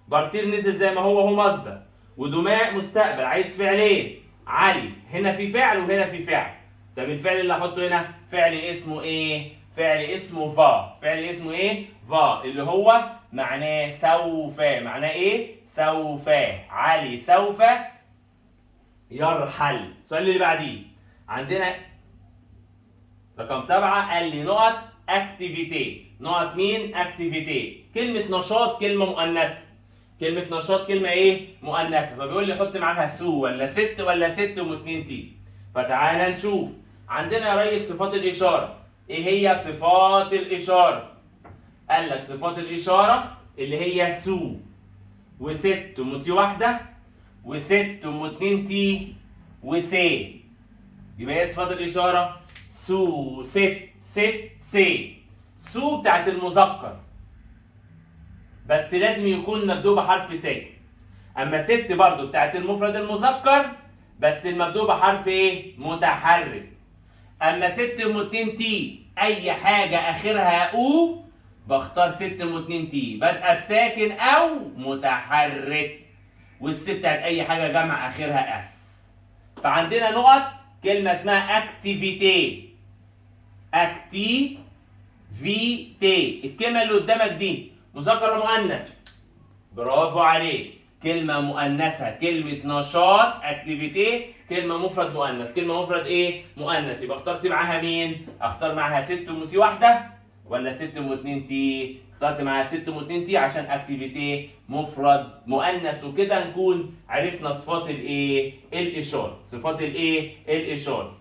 بارتير نزل زي ما هو مصدر، ودوما مستقبل عايز فعلين. علي هنا في فعل وهنا في فعل، طب الفعل اللي هحطه هنا فعل اسمه ايه؟ فعل اسمه فا. فعل اسمه ايه؟ فا، اللي هو معناه سوف. معناه ايه؟ سوف. علي سوف يرحل. السؤال اللي بعديه عندنا رقم 7، قال لي نقط اكتيفيتي. نقط مين؟ اكتيفيتي. كلمة نشاط كلمة مؤنثة. كلمة نشاط كلمة ايه؟ مؤنثة. فبيقول لي حط معاها سو ولا ست ولا ست واتنين تي. فتعالى نشوف. عندنا يا ريس صفات الإشارة. ايه هي صفات الإشارة؟ قال لك صفات الإشارة اللي هي سو وست ومتي واحدة وست واتنين تي وسي. يبقى ايه صفات الإشارة؟ سو ست سي. سو بتاعت المذكر بس لازم يكون مبدوء بحرف ساكن. اما ست برضو بتاعت المفرد المذكر بس المبدوء بحرف ايه؟ متحرك. اما ست واتنين تي اي حاجه اخرها او بختار ست واتنين تي بادئه بساكن او متحرك. والست بتاعت اي حاجه جمع اخرها اس. فعندنا نقط كلمه اسمها اكتيفيتي. اكتيفيتي. الكلمه اللي قدامك دي مذكر ومؤنث؟ برافو عليك، كلمه مؤنثه. كلمه نشاط اكتيفيتي كلمه مفرد مؤنث. كلمه مفرد ايه؟ مؤنث. يبقى اخترت معاها مين؟ اختار معاها ست وتي واحده ولا ست واتنين تي؟ اخترت معاها ست واتنين تي عشان اكتيفيتي مفرد مؤنث. وكده نكون عرفنا صفات الايه؟ الاشاره. صفات الايه؟ الاشاره.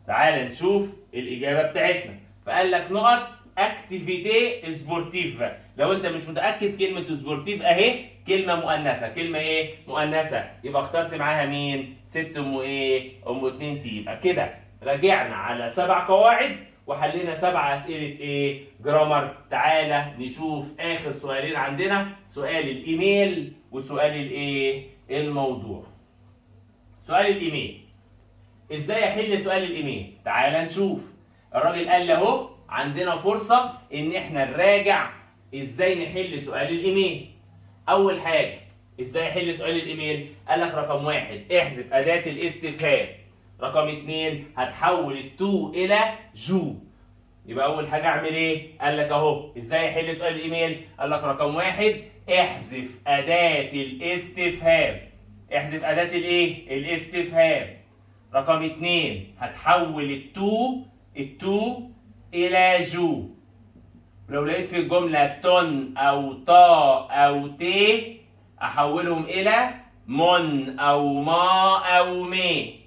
تعال نشوف الاجابه بتاعتنا. فقال لك نقط اكتيفيتي سبورتيف. لو انت مش متاكد كلمه سبورتيف اهي كلمه مؤنثه. كلمه ايه؟ مؤنثه. يبقى اخترت معاها مين؟ ست ايه؟ اتنين تي. يبقى كده راجعنا على 7 قواعد وحلينا 7 اسئله ايه؟ جرامر. تعالى نشوف اخر سؤالين عندنا، سؤال الايميل وسؤال الايه؟ الموضوع. سؤال الايميل. ازاي احل سؤال الايميل؟ تعالى نشوف. الراجل قال لي اهو عندنا فرصه ان احنا نراجع ازاي نحل سؤال الايميل. اول حاجه ازاي احل سؤال الايميل؟ قال لك رقم 1 احذف اداه الاستفهام. رقم 2 هتحول التو الى جو. يبقى اول حاجه اعمل ايه؟ قال لك اهو ازاي احل سؤال الايميل. قال لك رقم 1 احذف اداه الاستفهام. احذف اداه الايه؟ الاستفهام. رقم 2 هتحول التو الى جو. لو لقيت في الجمله تون او طا او تي احولهم الى من او ما او مي.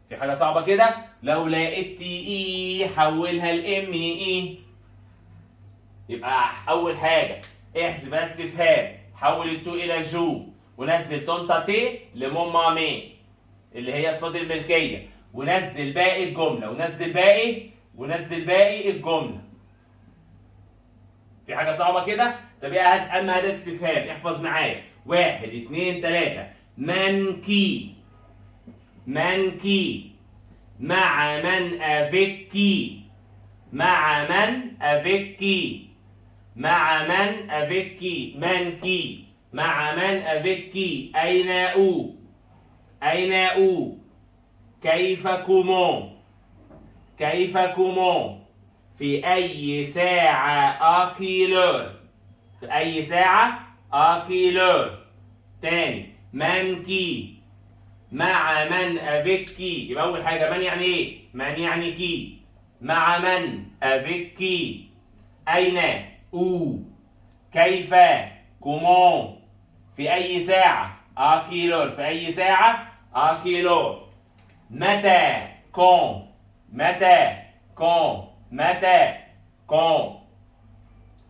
في حاجه صعبه كده؟ لو لقيت تي اي حولها لام اي. يبقى اول حاجه احذف استفهام، حول التو الى جو، ونزل تونتا تي لماما مي اللي هي صفات الملكيه، ونزل باقي الجمله ونزل باقي الجمله. في حاجه صعبه كده؟ طب ايه اما اداه استفهام؟ احفظ معايا 1 2 3. منكي مع من افيكي. مع من افيكي. مع من افيكي. منكي مع من افيكي. أين أو؟ كيف كومون؟ في أي ساعة أكيلور؟ في أي ساعة أكيلور؟ تاني منكي مع من أفيكي. يبقى أول حاجة من يعني إيه؟ من يعني كي. مع من أفيكي. أين أو؟ كيف كومون؟ في أي ساعة أكيلور؟ في أي ساعة أكيلور. متى كون؟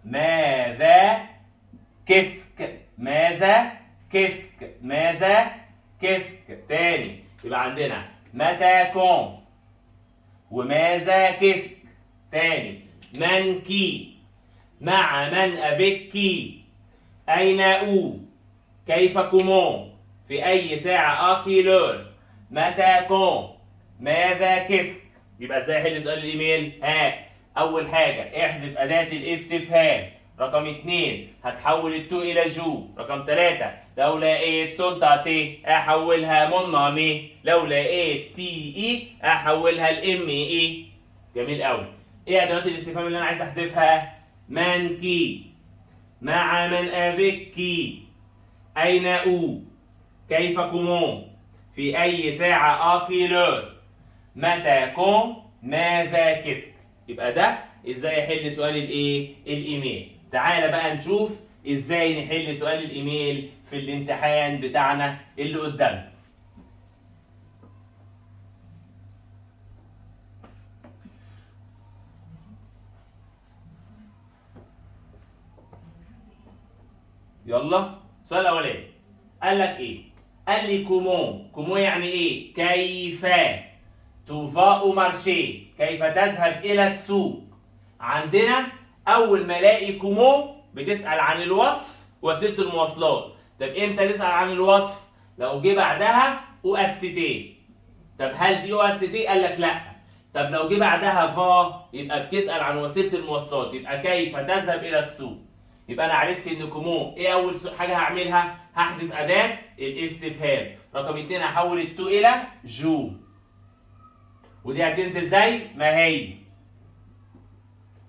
ماذا كسك؟ كسك. تاني يبقى عندنا متى كون وماذا كسك. تاني منكي مع من أفيكي. أين أو؟ كيف كومون؟ في أي ساعة أكيلور؟ متى كون؟ ماذا كسك؟ يبقى ازاي احل سؤال الايميل؟ أول حاجة احذف أداة الاستفهام رقم 2 هتحول التو الى جو. رقم 3 لو لقيت تونتاتي احولها مونامي، لو لقيت تي اي احولها الام اي. جميل قوي. ايه ادوات الاستفهام اللي انا عايز احذفها؟ من كي، مع من افيك كي، اين او، كيف كومون، في اي ساعه اكيلور، متى كون، ماذا كسك. يبقى ده ازاي احل سؤال الايه؟ الايميل. تعالى بقى نشوف ازاي نحل سؤال الايميل في الامتحان بتاعنا اللي قدامنا. يلا السؤال الاولاني قال لك ايه؟ قال لي كومون. كومون يعني ايه؟ كيف. توفا او مارشي، كيف تذهب الى السوق. عندنا اول ما الاقي كومون بتسال عن الوصف وسيله المواصلات. طب امتى تسال عن الوصف؟ لو جه بعدها او اس تي. طب هل دي او اس تي؟ قال لك لا. طب لو جه بعدها فا يبقى بتسال عن وسيله المواصلات، يبقى كيف تذهب الى السوق. يبقى انا عرفت ان كومون ايه اول حاجه هعملها؟ هحذف اداه الاستفهام. رقم 2 هحول التو الى جو، ودي هتنزل زي ما هي،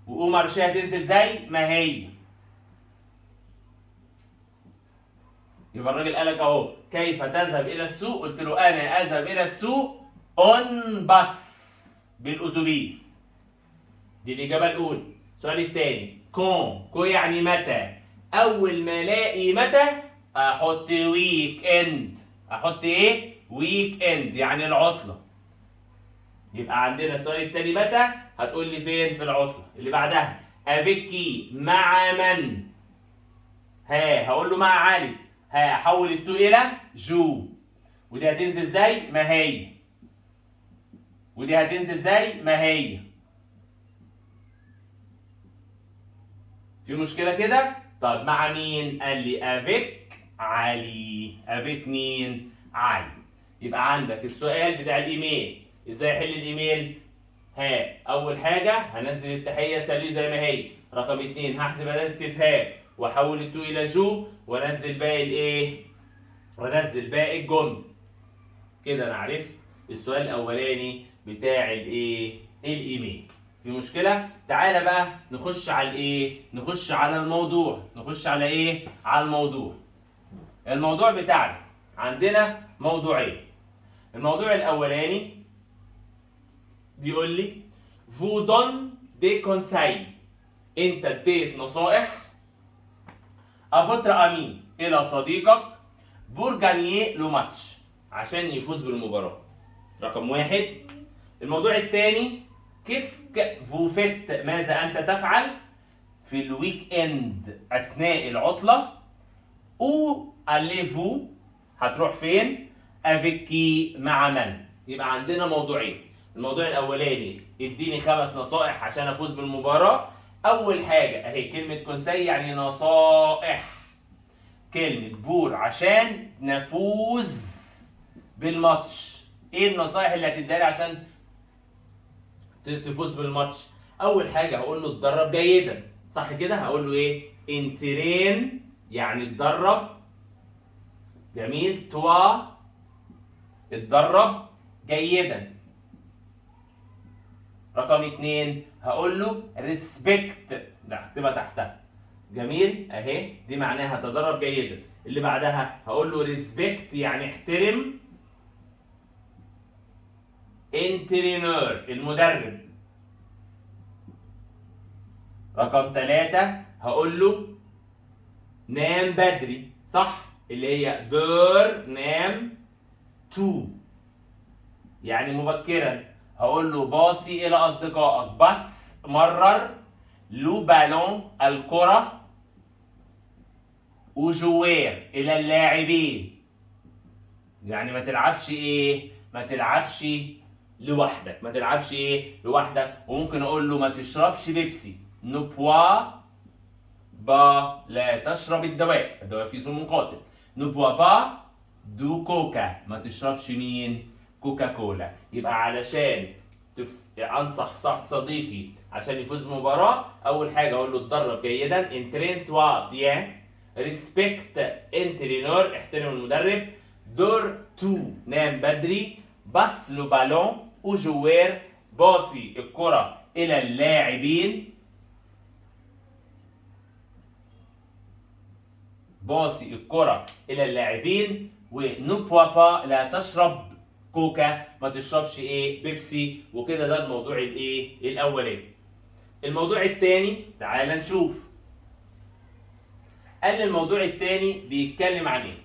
واو مارشي هتنزل زي ما هي. يبقى الراجل قال لك اهو كيف تذهب الى السوق، قلت له انا اذهب الى السوق اون باص، بالاتوبيس. دي الاجابه الاولى. السؤال الثاني كون يعني متى. اول ما الاقي متى احط ويك اند. احط ايه؟ ويك اند يعني العطله. يبقى عندنا السؤال الثاني متى، هتقول لي فين؟ في العطله. اللي بعدها افيكي، مع من. هقول له مع علي. احول التو الى جو، ودي هتنزل زي ما هي، ودي هتنزل زي ما هي. في مشكله كده؟ طب مع مين؟ قال لي افيك علي. افيك مين؟ علي. يبقى عندك السؤال بتاع الايميل. ازاي احل الايميل؟ اول حاجه هنزل التحيه سالي زي ما هي. رقم 2 هحذف اداه استفهام واحول التو الى جو، وانزل باقي الايه؟ وانزل باقي الجمله. كده انا عرفت السؤال الاولاني بتاع الايه؟ الايميل. في مشكله؟ تعالى بقى نخش على الايه؟ نخش على الموضوع. نخش على ايه؟ على الموضوع. الموضوع بتاعنا عندنا موضوعين. الموضوع الاولاني بيقول لي vous donne des conseils. انت اديت نصائح à votre ami الى صديقك pour gagner le match عشان يفوز بالمباراة. رقم 1. الموضوع الثاني كيسك فو فيت، ماذا أنت تفعل في الويك إند أثناء العطلة. أو أليفو هتروح فين؟ أفيكي، مع من. يبقى عندنا موضوعين. الموضوع الأولاني اديني 5 نصائح عشان أفوز بالمباراة. أول حاجة أهي كلمة كونساي يعني نصائح. كلمة بور عشان نفوز بالماتش. ايه النصائح اللي هتديها لي عشان تفوز بالماتش؟ اول حاجه هقول له اتدرب جيدا، صح كده؟ هقول له ايه؟ انترين يعني اتدرب. جميل. توا اتدرب جيدا. رقم 2 هقول له ريسبكت، ده هكتبها تحتها. جميل اهي، دي معناها تدرب جيدا. اللي بعدها هقول له ريسبكت يعني احترم انترينور المدرب. رقم 3 هقول له نام بدري، صح؟ اللي هي دور نام تو يعني مبكرا. هقول له باصي الى اصدقائك، بس مرر لو بالون الكرة، وجوير الى اللاعبين. يعني ما تلعبش ايه؟ ما تلعبش لوحدك. ما تلعبش ايه؟ لوحدك. وممكن اقول له ما تشربش بيبسي، نو بوا با، لا تشرب الدواء. الدواء فيه سم قاتل. نو بوا با دو كوكا، ما تشربش مين؟ كوكا كولا. يبقى علشان انصح صديقي عشان يفوز بمباراه، اول حاجه اقول له اتدرب جيدا، انترين توا بيان، ريسبكت انترينور، احترم المدرب، دور تو نام بدري، باس لو بالون او جوير، باصي الكره الى اللاعبين، باصي الكره الى اللاعبين، ونو بوا با لا تشرب كوكا، ما تشربش ايه بيبسي. وكده ده الموضوع الايه الاولاني. الموضوع الثاني تعال نشوف. قال الموضوع الثاني بيتكلم عن ايه؟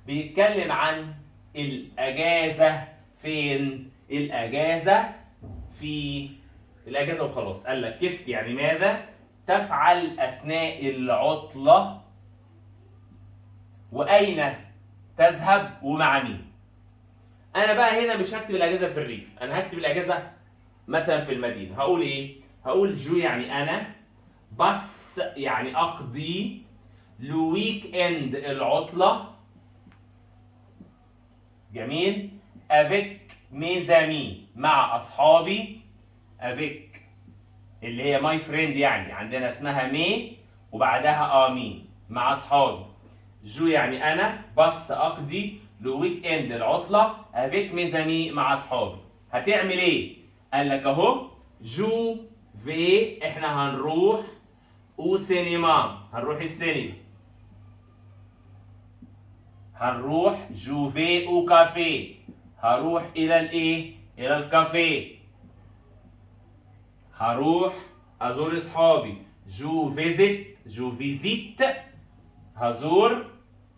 بيتكلم عن الاجازه. فين الاجازه؟ في الاجازه وخلاص. قال لك كيسك يعني ماذا تفعل اثناء العطله، واين تذهب ومع مين. انا بقى هنا مش هكتب الاجازه في الريف، انا هكتب الاجازه مثلا في المدينه. هقول ايه؟ هقول جو يعني انا، بس يعني اقضي، الويك اند العطله، جميل، افيك ميزامي مع اصحابي، افيك اللي هي ماي فريند يعني عندنا اسمها مي وبعدها امي، مع اصحابي. جو يعني انا، بس اقضي، لو ويك اند العطله، افيك ميزامي مع اصحابي. هتعمل ايه؟ قال لك اهو جو في، احنا هنروح او سينما، هنروح السينما، هنروح جو في او كافيه، هروح الى الايه الى الكافيه، هروح ازور اصحابي، جو فيزيت، جو فيزيت هزور،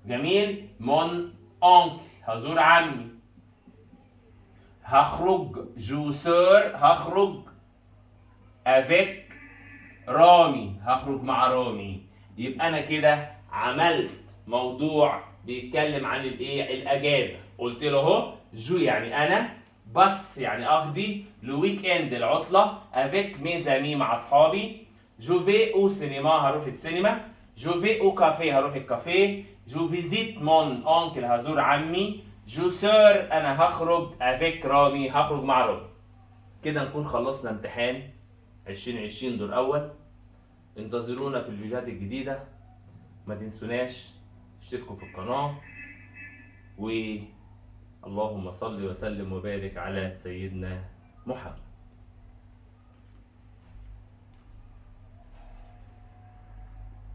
جميل، مون اونكل هزور عمي، هخرج جو سور، هخرج افيك رامي، هخرج مع رامي. يبقى انا كده عملت موضوع بيتكلم عن الايه الاجازه. قلت له اهو جو يعني انا، بس يعني اقضي، لو ويك اند العطله، افيك ميزامي مع اصحابي، جو في او سينما هروح السينما، جو في او كافيه هروح الكافيه، جو فيزيت مون اونكل هزور عمي، جو سور انا هخرج، افيك رامي هخرج مع رامي. كده نكون خلصنا امتحان 2020 دور اول. انتظرونا في الفيديوهات الجديدة، ما تنسوناش اشتركوا في القناة، واللهم صل وسلم وبارك على سيدنا محمد.